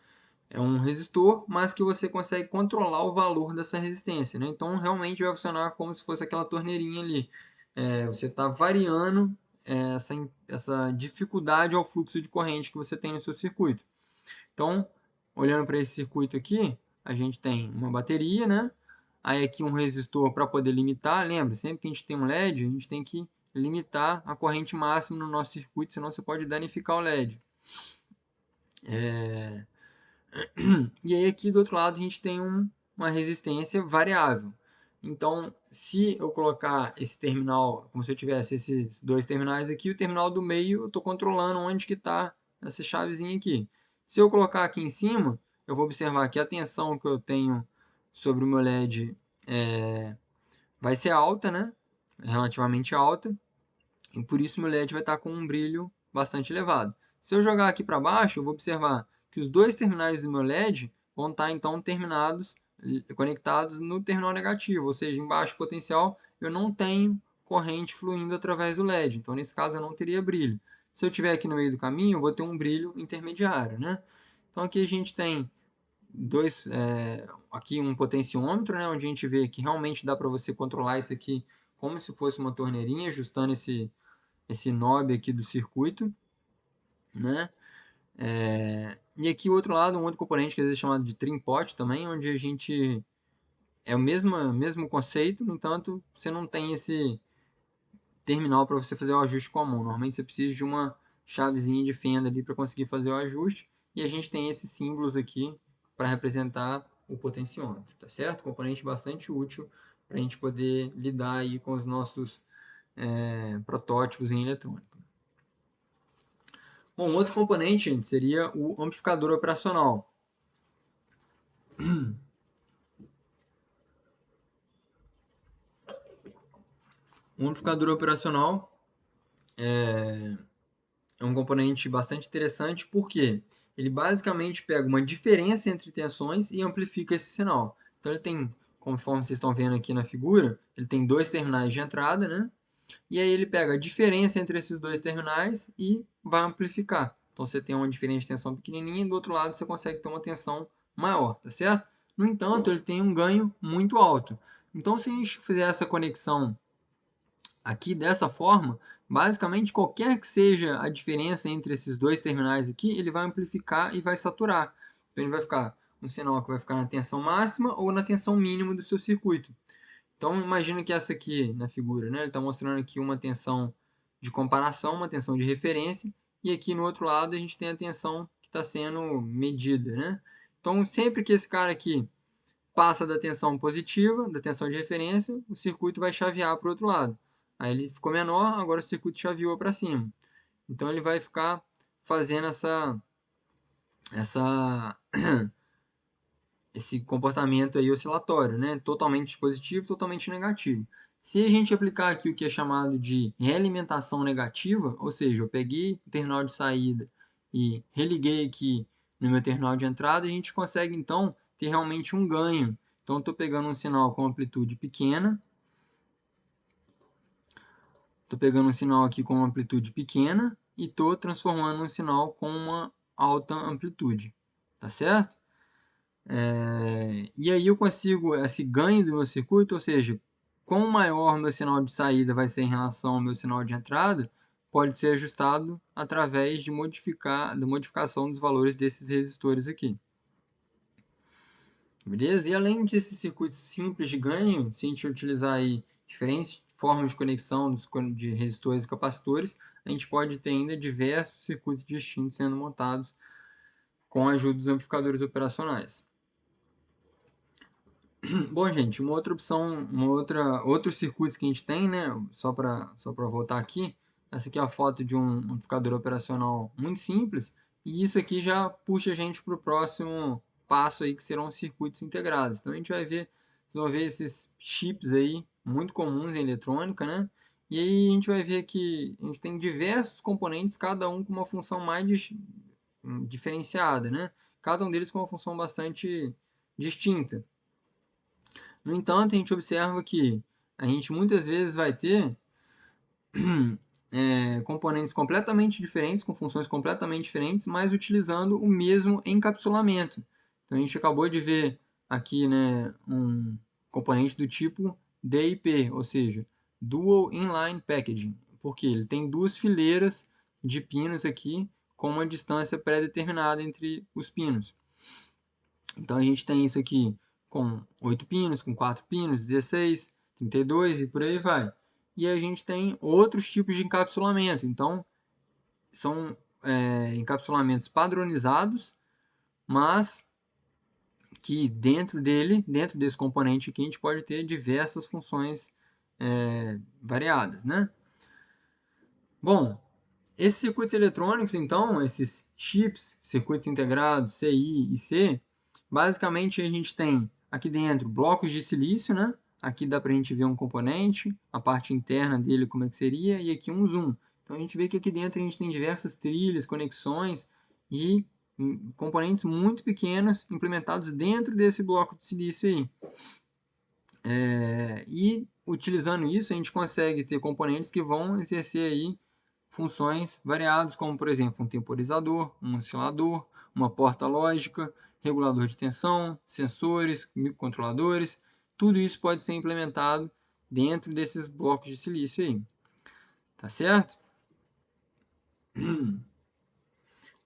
é um resistor, mas que você consegue controlar o valor dessa resistência, né? Então, realmente vai funcionar como se fosse aquela torneirinha ali. Você está variando essa dificuldade ao fluxo de corrente que você tem no seu circuito. Então, olhando para esse circuito aqui, a gente tem uma bateria, né? Aí aqui um resistor para poder limitar. Lembra, sempre que a gente tem um LED, a gente tem que limitar a corrente máxima no nosso circuito, senão você pode danificar o LED. E aí aqui do outro lado a gente tem uma resistência variável. Então, se eu colocar esse terminal, como se eu tivesse esses dois terminais aqui, o terminal do meio eu estou controlando onde que está essa chavezinha aqui. Se eu colocar aqui em cima, eu vou observar que a tensão que eu tenho sobre o meu LED vai ser alta, né? Relativamente alta, e por isso meu LED vai estar com um brilho bastante elevado. Se eu jogar aqui para baixo, eu vou observar que os dois terminais do meu LED vão estar então conectados no terminal negativo, ou seja, em baixo potencial eu não tenho corrente fluindo através do LED, então nesse caso eu não teria brilho. Se eu estiver aqui no meio do caminho, eu vou ter um brilho intermediário, né? Então aqui a gente tem aqui um potenciômetro, né, onde a gente vê que realmente dá para você controlar isso aqui como se fosse uma torneirinha, ajustando esse knob aqui do circuito, né? E aqui o outro lado, um outro componente que às vezes é chamado de trim pot também, onde a gente é o mesmo conceito, no entanto, você não tem esse terminal para você fazer o ajuste com a mão. Normalmente você precisa de uma chavezinha de fenda ali para conseguir fazer o ajuste, e a gente tem esses símbolos aqui para representar o potenciômetro, tá certo? Componente bastante útil para a gente poder lidar aí com os nossos protótipos em eletrônica. Bom, outro componente, gente, seria o amplificador operacional. O amplificador operacional é um componente bastante interessante porque ele basicamente pega uma diferença entre tensões e amplifica esse sinal. Então ele tem, conforme vocês estão vendo aqui na figura, ele tem dois terminais de entrada, né? E aí ele pega a diferença entre esses dois terminais e vai amplificar. Então você tem uma diferença de tensão pequenininha e do outro lado você consegue ter uma tensão maior, tá certo? No entanto, ele tem um ganho muito alto. Então se a gente fizer essa conexão aqui dessa forma, basicamente qualquer que seja a diferença entre esses dois terminais aqui, ele vai amplificar e vai saturar. Então ele vai ficar um sinal que vai ficar na tensão máxima ou na tensão mínima do seu circuito. Então imagina que essa aqui na figura, né, ele está mostrando aqui uma tensão de comparação, uma tensão de referência, e aqui no outro lado a gente tem a tensão que está sendo medida, né? Então sempre que esse cara aqui passa da tensão positiva, da tensão de referência, o circuito vai chavear para o outro lado. Aí ele ficou menor, agora o circuito chaveou para cima. Então ele vai ficar fazendo essa esse comportamento aí oscilatório, né? Totalmente positivo, totalmente negativo. Se a gente aplicar aqui o que é chamado de realimentação negativa, ou seja, eu peguei o terminal de saída e religuei aqui no meu terminal de entrada, a gente consegue então ter realmente um ganho. Então, estou pegando um sinal com amplitude pequena, estou pegando um sinal aqui com uma amplitude pequena e estou transformando um sinal com uma alta amplitude, tá certo? E aí eu consigo esse ganho do meu circuito, ou seja, quão maior meu sinal de saída vai ser em relação ao meu sinal de entrada, pode ser ajustado através da modificação dos valores desses resistores aqui. Beleza? E além desses circuitos simples de ganho, se a gente utilizar aí diferentes formas de conexão de resistores e capacitores, a gente pode ter ainda diversos circuitos distintos sendo montados com a ajuda dos amplificadores operacionais. Bom, gente, uma outra opção, outros circuitos que a gente tem, né? Só para voltar aqui, essa aqui é a foto de um amplificador operacional muito simples, e isso aqui já puxa a gente para o próximo passo aí, que serão os circuitos integrados. Então a gente vai ver, vocês vão ver esses chips aí, muito comuns em eletrônica, né? E aí a gente vai ver que a gente tem diversos componentes, cada um com uma função mais diferenciada, né? Cada um deles com uma função bastante distinta. No entanto, a gente observa que a gente muitas vezes vai ter componentes completamente diferentes, com funções completamente diferentes, mas utilizando o mesmo encapsulamento. Então, a gente acabou de ver aqui, né, um componente do tipo DIP, ou seja, Dual Inline Packaging, porque ele tem duas fileiras de pinos aqui com uma distância pré-determinada entre os pinos. Então a gente tem isso aqui com 8 pinos, com 4 pinos, 16, 32 e por aí vai. e a gente tem outros tipos de encapsulamento. Então, são encapsulamentos padronizados, mas que dentro desse componente aqui, a gente pode ter diversas funções variadas, né? Bom, esses circuitos eletrônicos, então, esses chips, circuitos integrados, CI e C, basicamente a gente tem aqui dentro blocos de silício, né? Aqui dá para a gente ver um componente, a parte interna dele como é que seria, e aqui um zoom. Então a gente vê que aqui dentro a gente tem diversas trilhas, conexões e componentes muito pequenos implementados dentro desse bloco de silício aí. E utilizando isso a gente consegue ter componentes que vão exercer aí funções variadas, como por exemplo um temporizador, um oscilador, uma porta lógica, regulador de tensão, sensores, microcontroladores, tudo isso pode ser implementado dentro desses blocos de silício aí, tá certo?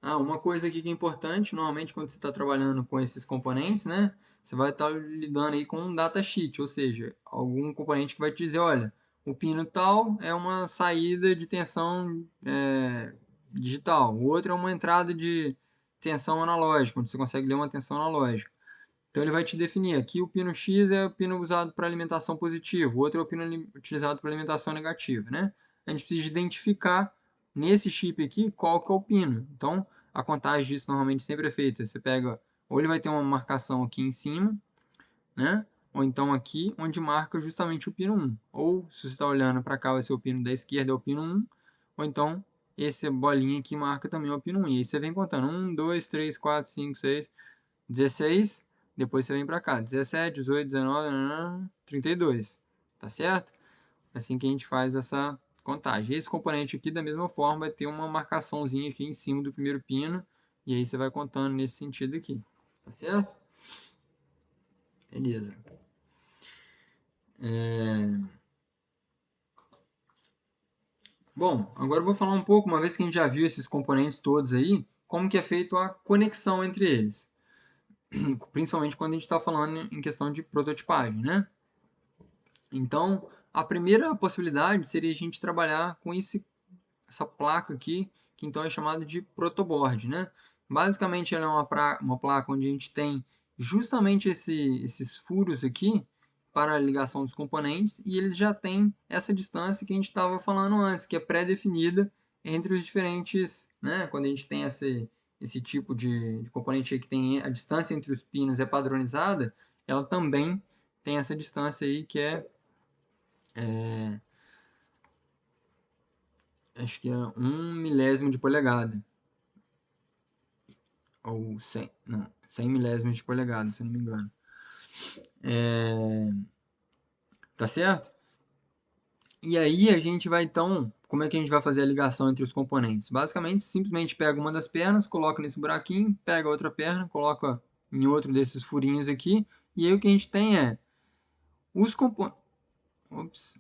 Uma coisa aqui que é importante, normalmente quando você está trabalhando com esses componentes, né, você vai estar lidando aí com um datasheet, ou seja, algum componente que vai te dizer, olha, o pino tal é uma saída de tensão digital, o outro é uma entrada de tensão analógica, onde você consegue ler uma tensão analógica. Então ele vai te definir, aqui o pino X é o pino usado para alimentação positiva, o outro é o pino utilizado para alimentação negativa, né? A gente precisa identificar nesse chip aqui qual que é o pino. Então a contagem disso normalmente sempre é feita, você pega, ou ele vai ter uma marcação aqui em cima, né? Ou então aqui, onde marca justamente o pino 1. Ou, se você está olhando para cá, vai ser o pino da esquerda, é o pino 1. Ou então, essa bolinha aqui marca também o pino 1. E aí você vem contando 1, 2, 3, 4, 5, 6, 16. Depois você vem para cá, 17, 18, 19, 32. Tá certo? Assim que a gente faz essa contagem. Esse componente aqui, da mesma forma, vai ter uma marcaçãozinha aqui em cima do primeiro pino. E aí você vai contando nesse sentido aqui. Tá certo? Beleza. Bom, agora eu vou falar um pouco, uma vez que a gente já viu esses componentes todos aí, como que é feita a conexão entre eles. Principalmente quando a gente está falando em questão de prototipagem, né? Então, a primeira possibilidade seria a gente trabalhar com essa placa aqui, que então é chamada de protoboard, né? Basicamente, ela é uma placa onde a gente tem justamente esses furos aqui para a ligação dos componentes e eles já têm essa distância que a gente estava falando antes, que é pré-definida entre os diferentes, né? Quando a gente tem esse tipo de componente aí que tem a distância entre os pinos é padronizada, ela também tem essa distância aí que acho que é 1 milésimo de polegada. Ou 100, não, 100 milésimos de polegada, se eu não me engano. Tá certo? E aí a gente vai então, como é que a gente vai fazer a ligação entre os componentes? Basicamente, simplesmente pega uma das pernas, coloca nesse buraquinho, pega a outra perna, coloca em outro desses furinhos aqui, e aí o que a gente tem é os componentes.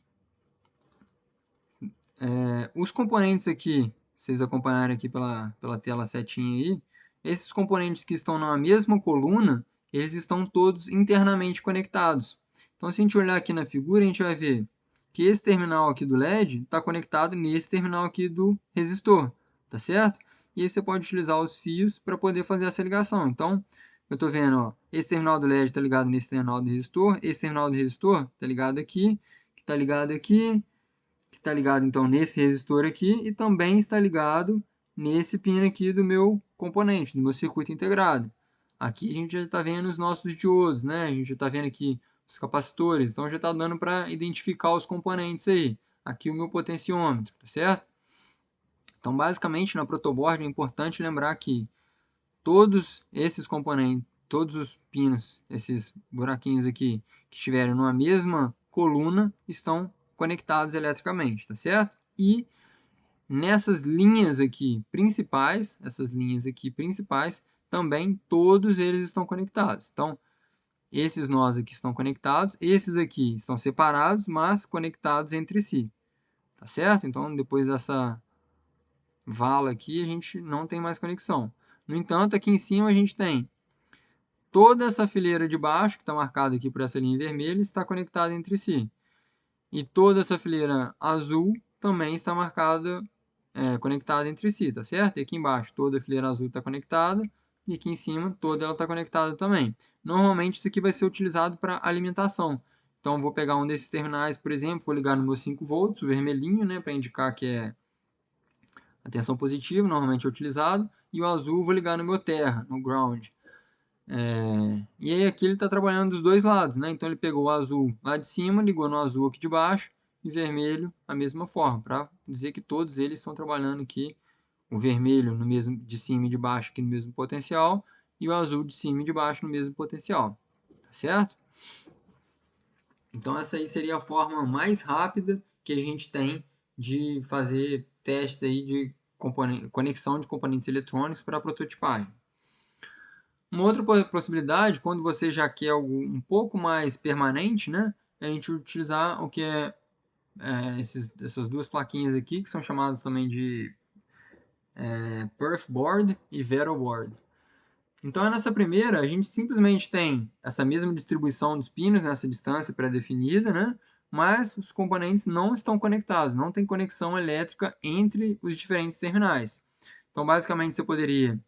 Os componentes aqui, vocês acompanharem aqui pela tela setinha aí, esses componentes que estão na mesma coluna, eles estão todos internamente conectados. Então, se a gente olhar aqui na figura, a gente vai ver que esse terminal aqui do LED está conectado nesse terminal aqui do resistor, tá certo? E aí você pode utilizar os fios para poder fazer essa ligação. Então, eu estou vendo, ó, esse terminal do LED está ligado nesse terminal do resistor, esse terminal do resistor está ligado aqui, que está ligado aqui, que está ligado então nesse resistor aqui e também está ligado nesse pino aqui do meu componente, do meu circuito integrado. Aqui a gente já está vendo os nossos diodos, né? A gente já está vendo aqui os capacitores, então já está dando para identificar os componentes aí. Aqui o meu potenciômetro, tá certo? Então, basicamente, na protoboard é importante lembrar que todos esses componentes, todos os pinos, esses buraquinhos aqui que estiverem numa mesma coluna, estão conectados eletricamente, tá certo? E nessas linhas aqui principais, também todos eles estão conectados. Então, esses nós aqui estão conectados, esses aqui estão separados, mas conectados entre si, tá certo? Então, depois dessa vala aqui, a gente não tem mais conexão. No entanto, aqui em cima a gente tem toda essa fileira de baixo, que está marcada aqui por essa linha vermelha, está conectada entre si. E toda essa fileira azul também está marcada, conectada entre si, tá certo? E aqui embaixo toda a fileira azul está conectada, e aqui em cima toda ela está conectada também. Normalmente isso aqui vai ser utilizado para alimentação. Então eu vou pegar um desses terminais, por exemplo, vou ligar no meu 5 volts, o vermelhinho, né, para indicar que é a tensão positiva, normalmente é utilizado, e o azul vou ligar no meu terra, no ground. E aí aqui ele está trabalhando dos dois lados, né? Então ele pegou o azul lá de cima, ligou no azul aqui de baixo, e vermelho a mesma forma, para dizer que todos eles estão trabalhando aqui, o vermelho no mesmo de cima e de baixo aqui no mesmo potencial, e o azul de cima e de baixo no mesmo potencial, tá certo? Então essa aí seria a forma mais rápida que a gente tem de fazer testes aí de conexão de componentes eletrônicos para prototipagem. Uma outra possibilidade, quando você já quer algo um pouco mais permanente, né, é a gente utilizar o que essas duas plaquinhas aqui, que são chamadas também de Perf Board e Vero Board. Então, nessa primeira, a gente simplesmente tem essa mesma distribuição dos pinos nessa distância pré-definida, né? Mas os componentes não estão conectados, não tem conexão elétrica entre os diferentes terminais. Então, basicamente, você poderia,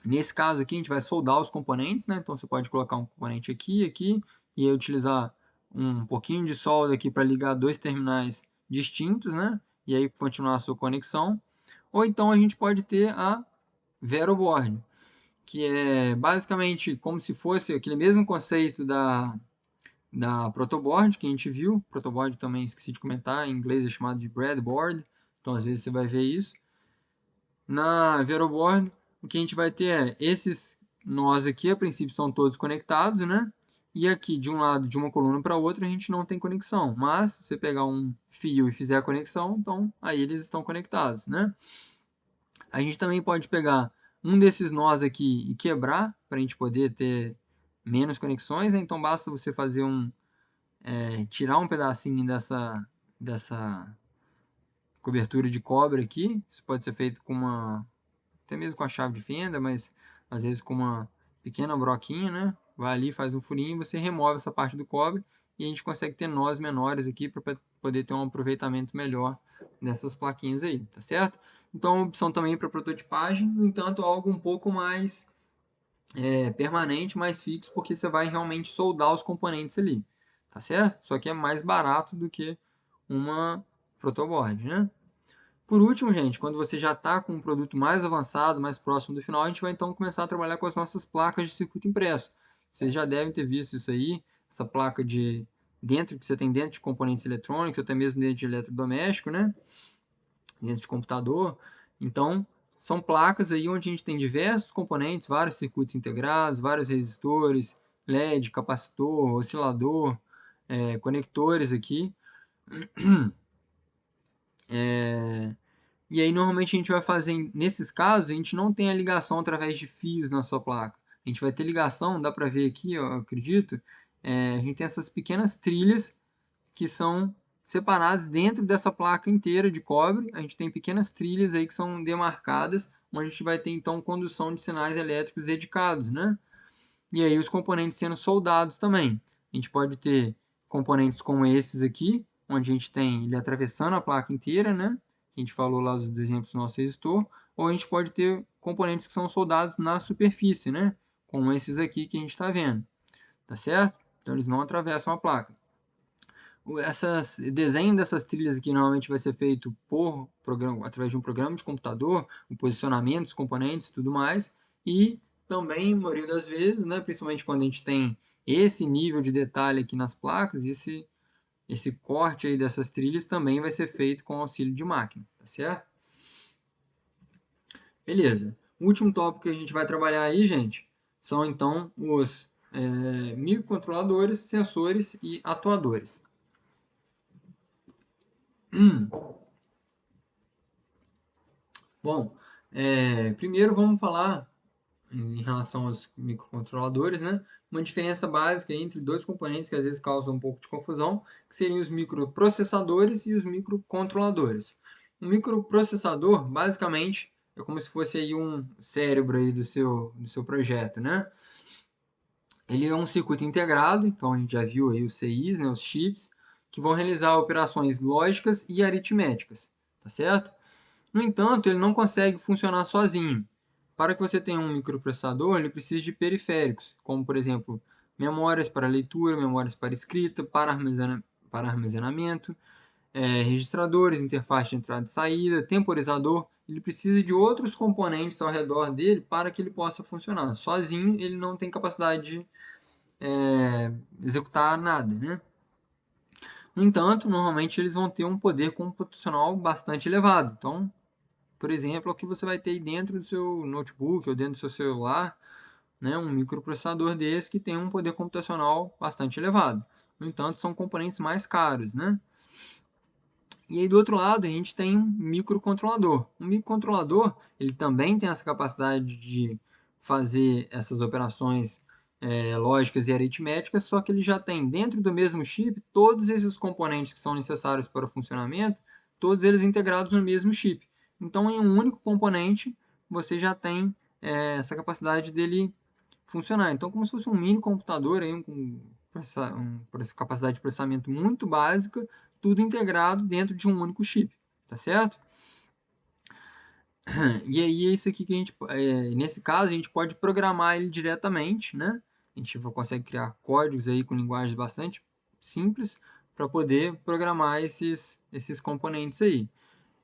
nesse caso aqui, a gente vai soldar os componentes, né? Então, você pode colocar um componente aqui, aqui, e aí utilizar um pouquinho de solda aqui para ligar dois terminais distintos, né? E aí continuar a sua conexão. Ou então a gente pode ter a Vero Board, que é basicamente como se fosse aquele mesmo conceito da protoboard que a gente viu. Protoboard também esqueci de comentar, em inglês é chamado de breadboard, então às vezes você vai ver isso. Na Veroboard, o que a gente vai ter é esses nós aqui, a princípio, estão todos conectados, né? E aqui, de um lado, de uma coluna para outra, a gente não tem conexão. Mas, se você pegar um fio e fizer a conexão, então aí eles estão conectados, né? A gente também pode pegar um desses nós aqui e quebrar, para a gente poder ter menos conexões, né? Então basta você fazer tirar um pedacinho dessa cobertura de cobre aqui. Isso pode ser feito com até mesmo com a chave de fenda, mas às vezes com uma pequena broquinha, né? Vai ali, faz um furinho, você remove essa parte do cobre e a gente consegue ter nós menores aqui para poder ter um aproveitamento melhor dessas plaquinhas aí, tá certo? Então, uma opção também para prototipagem, no entanto, algo um pouco mais permanente, mais fixo, porque você vai realmente soldar os componentes ali, tá certo? Só que é mais barato do que uma protoboard, né? Por último, gente, quando você já está com um produto mais avançado, mais próximo do final, a gente vai então começar a trabalhar com as nossas placas de circuito impresso. Vocês já devem ter visto isso aí, essa placa que você tem dentro de componentes eletrônicos, até mesmo dentro de eletrodoméstico, né? Dentro de computador. Então, são placas aí onde a gente tem diversos componentes, vários circuitos integrados, vários resistores, LED, capacitor, oscilador, conectores aqui. E aí, normalmente, a gente vai fazer, nesses casos, a gente não tem a ligação através de fios na sua placa. A gente vai ter ligação, dá para ver aqui, ó, eu acredito, a gente tem essas pequenas trilhas que são separadas dentro dessa placa inteira de cobre. A gente tem pequenas trilhas aí que são demarcadas, onde a gente vai ter, então, condução de sinais elétricos dedicados, né? E aí, os componentes sendo soldados também. A gente pode ter componentes como esses aqui, onde a gente tem ele atravessando a placa inteira, né? A gente falou lá do exemplo do nosso resistor, ou a gente pode ter componentes que são soldados na superfície, né? Como esses aqui que a gente está vendo, tá certo? Então eles não atravessam a placa. Desenho dessas trilhas aqui normalmente vai ser feito através de um programa de computador, o posicionamento dos componentes e tudo mais, e também, na maioria das vezes, né, principalmente quando a gente tem esse nível de detalhe aqui nas placas, esse corte aí dessas trilhas também vai ser feito com auxílio de máquina, tá certo? Beleza. O último tópico que a gente vai trabalhar aí, gente, são então os microcontroladores, sensores e atuadores. Bom, primeiro vamos falar em relação aos microcontroladores, né? Uma diferença básica entre dois componentes que às vezes causam um pouco de confusão, que seriam os microprocessadores e os microcontroladores. Um microprocessador, basicamente, é como se fosse aí um cérebro aí do seu projeto, né? Ele é um circuito integrado, então a gente já viu aí os CIs, né, os chips, que vão realizar operações lógicas e aritméticas, tá certo? No entanto, ele não consegue funcionar sozinho. Para que você tenha um microprocessador, ele precisa de periféricos, como por exemplo, memórias para leitura, memórias para escrita, para armazenamento, registradores, interface de entrada e saída, temporizador. Ele precisa de outros componentes ao redor dele para que ele possa funcionar. Sozinho, ele não tem capacidade de executar nada, né? No entanto, normalmente eles vão ter um poder computacional bastante elevado. Então, por exemplo, é o que você vai ter aí dentro do seu notebook ou dentro do seu celular, né, um microprocessador desse que tem um poder computacional bastante elevado. No entanto, são componentes mais caros, né? E aí do outro lado a gente tem um microcontrolador. O microcontrolador ele também tem essa capacidade de fazer essas operações lógicas e aritméticas, só que ele já tem dentro do mesmo chip todos esses componentes que são necessários para o funcionamento, todos eles integrados no mesmo chip. Então em um único componente você já tem essa capacidade dele funcionar. Então como se fosse um mini computador aí, com capacidade de processamento muito básica, tudo integrado dentro de um único chip, tá certo? E aí é isso aqui que a gente, nesse caso, a gente pode programar ele diretamente, né? A gente consegue criar códigos aí com linguagens bastante simples para poder programar esses componentes aí.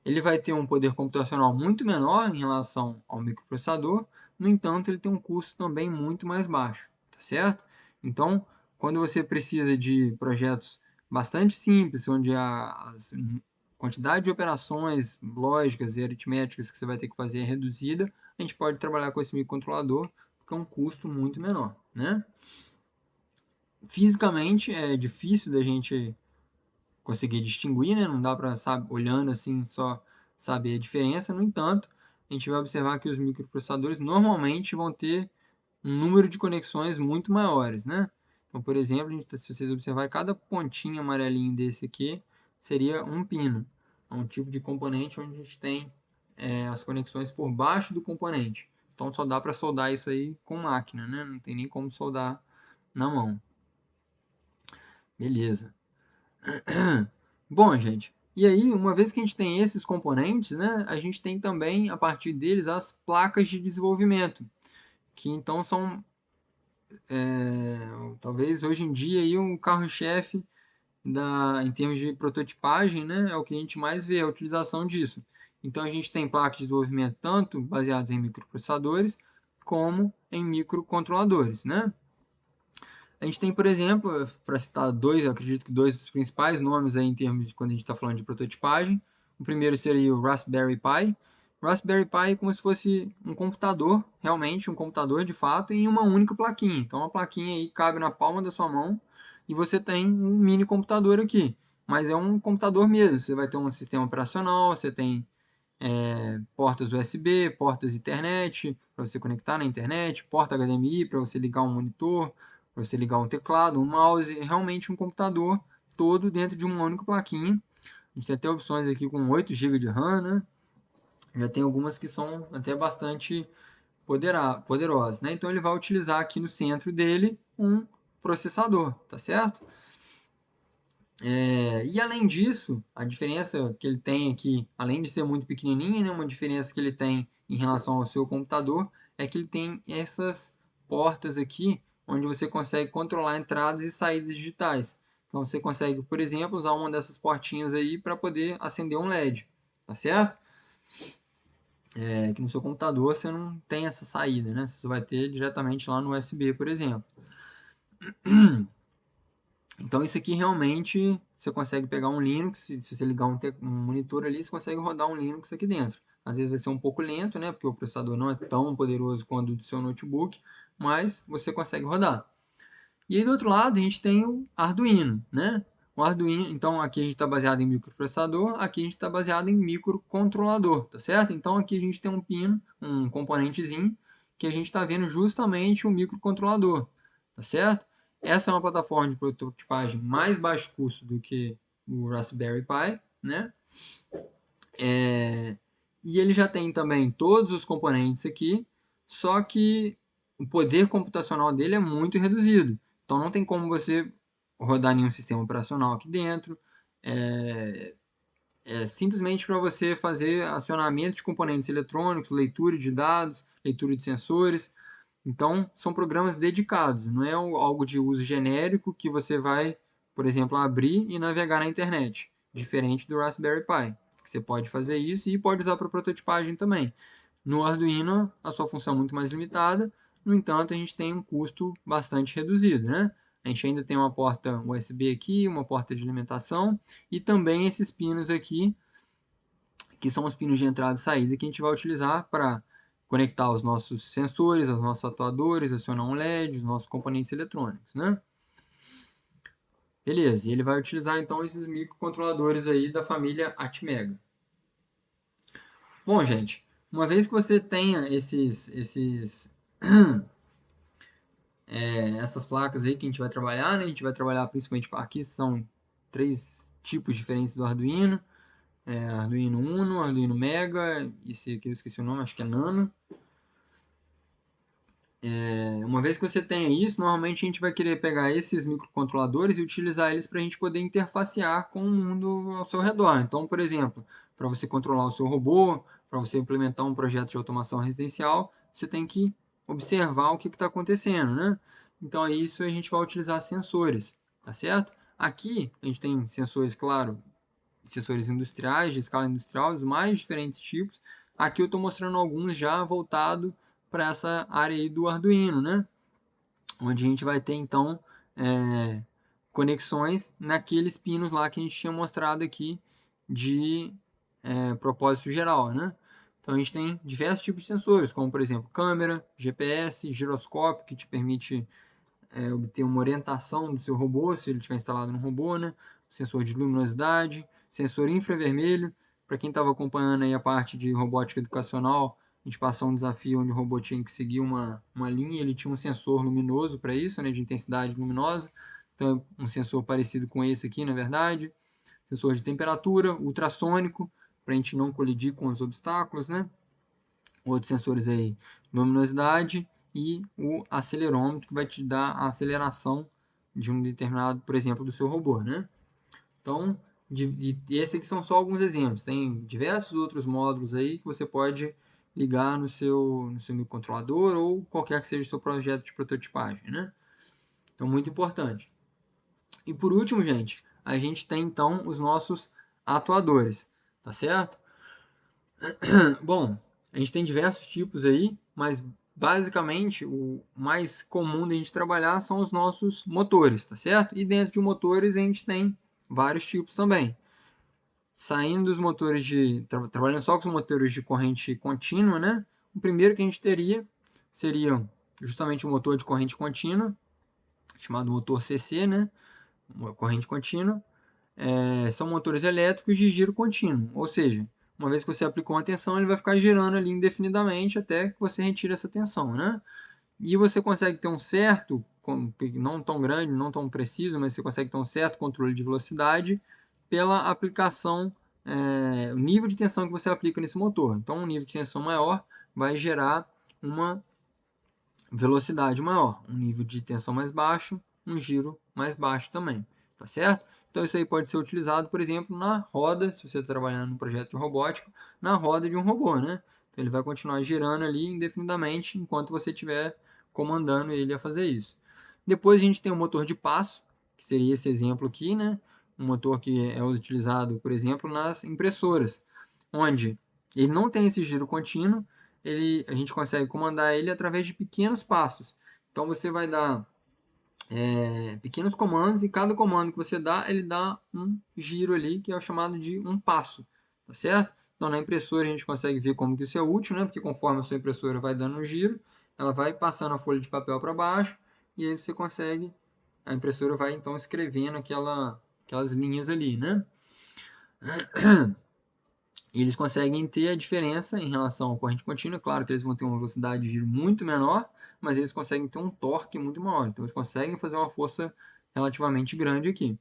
Ele vai ter um poder computacional muito menor em relação ao microprocessador, no entanto, ele tem um custo também muito mais baixo, tá certo? Então, quando você precisa de projetos bastante simples, onde a quantidade de operações lógicas e aritméticas que você vai ter que fazer é reduzida, a gente pode trabalhar com esse microcontrolador, porque é um custo muito menor, né? Fisicamente é difícil da gente conseguir distinguir, né? Não dá para, olhando assim, só saber a diferença. No entanto, a gente vai observar que os microprocessadores normalmente vão ter um número de conexões muito maiores, né? Então, por exemplo, se vocês observarem, cada pontinho amarelinho desse aqui seria um pino. É um tipo de componente onde a gente tem as conexões por baixo do componente. Então, só dá para soldar isso aí com máquina, né? Não tem nem como soldar na mão. Beleza. Bom, gente, e aí, uma vez que a gente tem esses componentes, né, a gente tem também, a partir deles, as placas de desenvolvimento, que então são, talvez hoje em dia, aí, um carro-chefe em termos de prototipagem, né, é o que a gente mais vê, a utilização disso. Então, a gente tem placas de desenvolvimento tanto baseadas em microprocessadores, como em microcontroladores, né? A gente tem, por exemplo, para citar dois, eu acredito que dois dos principais nomes aí em termos de quando a gente está falando de prototipagem. O primeiro seria o Raspberry Pi. Raspberry Pi é como se fosse um computador, realmente um computador de fato, em uma única plaquinha. Então a plaquinha aí cabe na palma da sua mão e você tem um mini computador aqui. Mas é um computador mesmo. Você vai ter um sistema operacional, você tem portas USB, portas Ethernet para você conectar na internet, porta HDMI para você ligar um monitor, para você ligar um teclado, um mouse, realmente um computador todo dentro de uma única plaquinha. A gente tem até opções aqui com 8 GB de RAM, né? Já tem algumas que são até bastante poderosas, né? Então ele vai utilizar aqui no centro dele um processador, tá certo? E além disso, a diferença que ele tem aqui, além de ser muito pequenininha, né, uma diferença que ele tem em relação ao seu computador é que ele tem essas portas aqui, onde você consegue controlar entradas e saídas digitais. Então você consegue, por exemplo, usar uma dessas portinhas aí para poder acender um LED, tá certo? Que no seu computador você não tem essa saída, né? Você vai ter diretamente lá no USB, por exemplo. Então isso aqui realmente você consegue pegar um Linux, se você ligar um monitor ali, você consegue rodar um Linux aqui dentro. Às vezes vai ser um pouco lento, né, porque o processador não é tão poderoso quanto o do seu notebook, mas você consegue rodar. E aí do outro lado a gente tem o Arduino, né? O Arduino, então aqui a gente está baseado em microprocessador, aqui a gente está baseado em microcontrolador, tá certo? Então aqui a gente tem um pino, um componentezinho, que a gente está vendo justamente um microcontrolador, tá certo? Essa é uma plataforma de prototipagem mais baixo custo do que o Raspberry Pi, né? E ele já tem também todos os componentes aqui, só que o poder computacional dele é muito reduzido. Então não tem como você rodar nenhum sistema operacional aqui dentro. É simplesmente para você fazer acionamento de componentes eletrônicos, leitura de dados, leitura de sensores. Então, são programas dedicados, não é algo de uso genérico que você vai, por exemplo, abrir e navegar na internet, diferente do Raspberry Pi, que você pode fazer isso e pode usar para prototipagem também. No Arduino, a sua função é muito mais limitada, no entanto, a gente tem um custo bastante reduzido, né? A gente ainda tem uma porta USB aqui, uma porta de alimentação e também esses pinos aqui, que são os pinos de entrada e saída que a gente vai utilizar para conectar os nossos sensores, os nossos atuadores, acionar um LED, os nossos componentes eletrônicos, né? Beleza, e ele vai utilizar então esses microcontroladores aí da família Atmega. Bom, gente, uma vez que você tenha essas placas aí que a gente vai trabalhar, né? A gente vai trabalhar principalmente, aqui são 3 tipos diferentes do Arduino. Arduino Uno, Arduino Mega, esse aqui eu esqueci o nome, acho que é Nano. Uma vez que você tenha isso, normalmente a gente vai querer pegar esses microcontroladores e utilizar eles para a gente poder interfacear com o mundo ao seu redor. Então, por exemplo, para você controlar o seu robô, para você implementar um projeto de automação residencial, você tem que observar o que está acontecendo, né? Então, é isso a gente vai utilizar sensores, tá certo? Aqui a gente tem sensores, claro, sensores industriais, de escala industrial, dos mais diferentes tipos. Aqui eu estou mostrando alguns já voltados para essa área aí do Arduino, né? Onde a gente vai ter então conexões naqueles pinos lá que a gente tinha mostrado aqui de propósito geral, né? Então a gente tem diversos tipos de sensores, como por exemplo câmera, GPS, giroscópio, que te permite obter uma orientação do seu robô, se ele estiver instalado no robô, né? Sensor de luminosidade, sensor infravermelho. Para quem estava acompanhando aí a parte de robótica educacional, a gente passou um desafio onde o robô tinha que seguir uma linha, ele tinha um sensor luminoso para isso, né, de intensidade luminosa. Então, um sensor parecido com esse aqui, na verdade. Sensor de temperatura, ultrassônico, para a gente não colidir com os obstáculos, né? Outros sensores aí, luminosidade e o acelerômetro, que vai te dar a aceleração de um determinado, por exemplo, do seu robô, né? Então, esses aqui são só alguns exemplos. Tem diversos outros módulos aí que você pode ligar no seu microcontrolador ou qualquer que seja o seu projeto de prototipagem, né? Então, muito importante. E por último, gente, a gente tem então os nossos atuadores, tá certo? Bom, a gente tem diversos tipos aí, mas basicamente o mais comum da gente trabalhar são os nossos motores, tá certo? E dentro de motores a gente tem vários tipos também. Saindo dos motores trabalhando só com os motores de corrente contínua, né? O primeiro que a gente teria seria justamente o motor de corrente contínua, chamado motor CC, né? Uma corrente contínua. São motores elétricos de giro contínuo, ou seja, uma vez que você aplicou uma tensão, ele vai ficar girando ali indefinidamente até que você retire essa tensão, né? E você consegue ter um certo, não tão grande, não tão preciso, mas você consegue ter um certo controle de velocidade pela aplicação, o nível de tensão que você aplica nesse motor. Então, um nível de tensão maior vai gerar uma velocidade maior, um nível de tensão mais baixo, um giro mais baixo também, tá certo? Então isso aí pode ser utilizado, por exemplo, na roda, se você está trabalhando no projeto de robótica, na roda de um robô, né? Então ele vai continuar girando ali indefinidamente enquanto você estiver comandando ele a fazer isso. Depois a gente tem o motor de passo, que seria esse exemplo aqui, né? Um motor que é utilizado, por exemplo, nas impressoras, onde ele não tem esse giro contínuo, a gente consegue comandar ele através de pequenos passos. Então você vai dar pequenos comandos e cada comando que você dá, ele dá um giro ali, que é o chamado de um passo, tá certo? Então na impressora a gente consegue ver como que isso é útil, né? Porque conforme a sua impressora vai dando um giro, ela vai passando a folha de papel para baixo e aí você consegue, a impressora vai então escrevendo aquelas linhas ali, né? E eles conseguem ter a diferença em relação à corrente contínua. Claro que eles vão ter uma velocidade de giro muito menor, mas eles conseguem ter um torque muito maior. Então, eles conseguem fazer uma força relativamente grande aqui.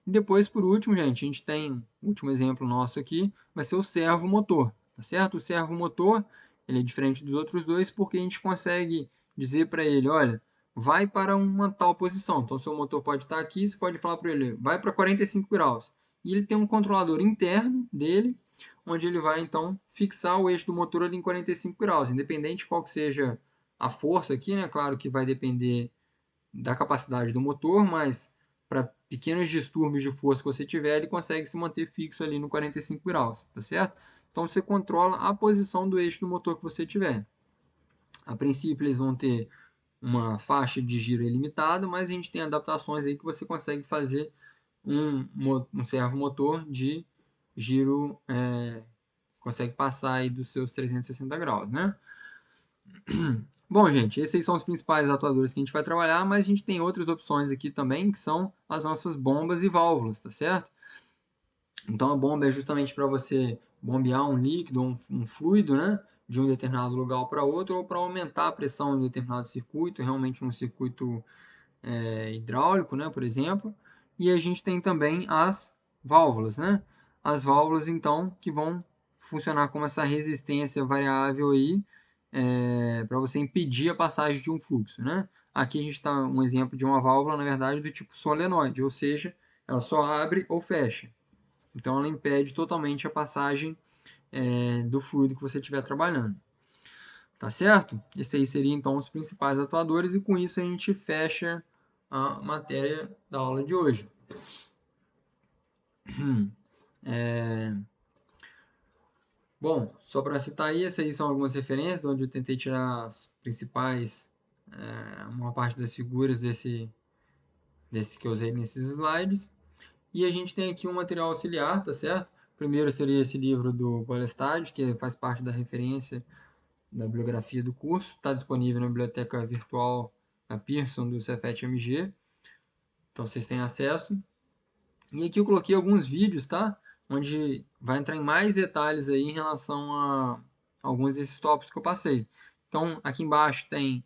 E depois, por último, gente, a gente tem o último exemplo nosso aqui, vai ser o servomotor, tá certo? O servomotor, ele é diferente dos outros dois porque a gente consegue dizer para ele, olha, vai para uma tal posição. Então, seu motor pode estar aqui, você pode falar para ele, vai para 45 graus. E ele tem um controlador interno dele, onde ele vai, então, fixar o eixo do motor ali em 45 graus, independente de qual que seja a força aqui, né? Claro que vai depender da capacidade do motor, mas para pequenos distúrbios de força que você tiver, ele consegue se manter fixo ali no 45 graus, tá certo? Então, você controla a posição do eixo do motor que você tiver. A princípio, eles vão ter uma faixa de giro ilimitada, mas a gente tem adaptações aí que você consegue fazer um servomotor de giro, consegue passar aí dos seus 360 graus, né? Bom, gente, esses são os principais atuadores que a gente vai trabalhar, mas a gente tem outras opções aqui também, que são as nossas bombas e válvulas, tá certo? Então, a bomba é justamente para você bombear um líquido, um fluido, né? De um determinado lugar para outro, ou para aumentar a pressão em um determinado circuito, realmente um circuito hidráulico, né, por exemplo. E a gente tem também as válvulas, né? As válvulas, então, que vão funcionar como essa resistência variável aí, para você impedir a passagem de um fluxo, né? Aqui a gente está um exemplo de uma válvula, na verdade, do tipo solenoide, ou seja, ela só abre ou fecha. Então, ela impede totalmente a passagem do fluido que você estiver trabalhando. Tá certo? Esses aí seriam então os principais atuadores, e com isso a gente fecha a matéria da aula de hoje. Bom, só para citar aí, essas aí são algumas referências, onde eu tentei tirar as principais, uma parte das figuras desse que eu usei nesses slides. E a gente tem aqui um material auxiliar, tá certo? Primeiro seria esse livro do Bolestad, que faz parte da referência da bibliografia do curso, está disponível na biblioteca virtual da Pearson do Cefet-MG, então vocês têm acesso. E aqui eu coloquei alguns vídeos, tá? Onde vai entrar em mais detalhes aí em relação a alguns desses tópicos que eu passei. Então, aqui embaixo tem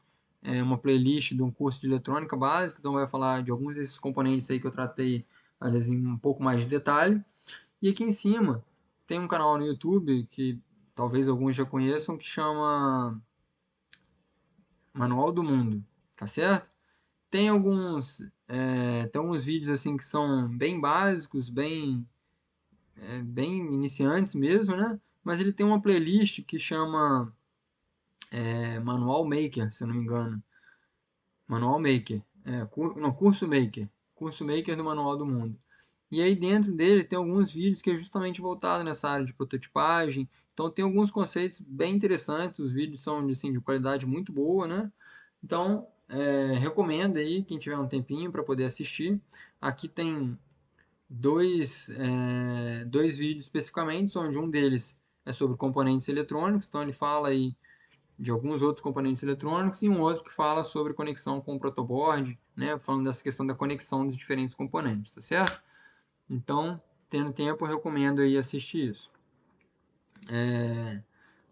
uma playlist de um curso de eletrônica básica, então vai falar de alguns desses componentes aí que eu tratei, às vezes em um pouco mais de detalhe. E aqui em cima tem um canal no YouTube que talvez alguns já conheçam, que chama Manual do Mundo, tá certo? Tem alguns vídeos assim que são bem básicos, bem iniciantes mesmo, né? Mas ele tem uma playlist que chama Manual Maker, se eu não me engano. Manual Maker. Não, Curso Maker. Curso Maker do Manual do Mundo. E aí dentro dele tem alguns vídeos que é justamente voltado nessa área de prototipagem. Então tem alguns conceitos bem interessantes. Os vídeos são assim, de qualidade muito boa, né? Então recomendo aí quem tiver um tempinho para poder assistir. Aqui tem dois vídeos especificamente, onde um deles é sobre componentes eletrônicos, então ele fala aí de alguns outros componentes eletrônicos, e um outro que fala sobre conexão com o protoboard, né, falando dessa questão da conexão dos diferentes componentes, tá certo? Então, tendo tempo, eu recomendo aí assistir isso.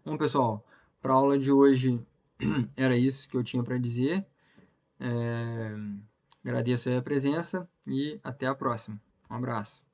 Bom, pessoal, para a aula de hoje era isso que eu tinha para dizer. Agradeço aí a presença e até a próxima. Um abraço.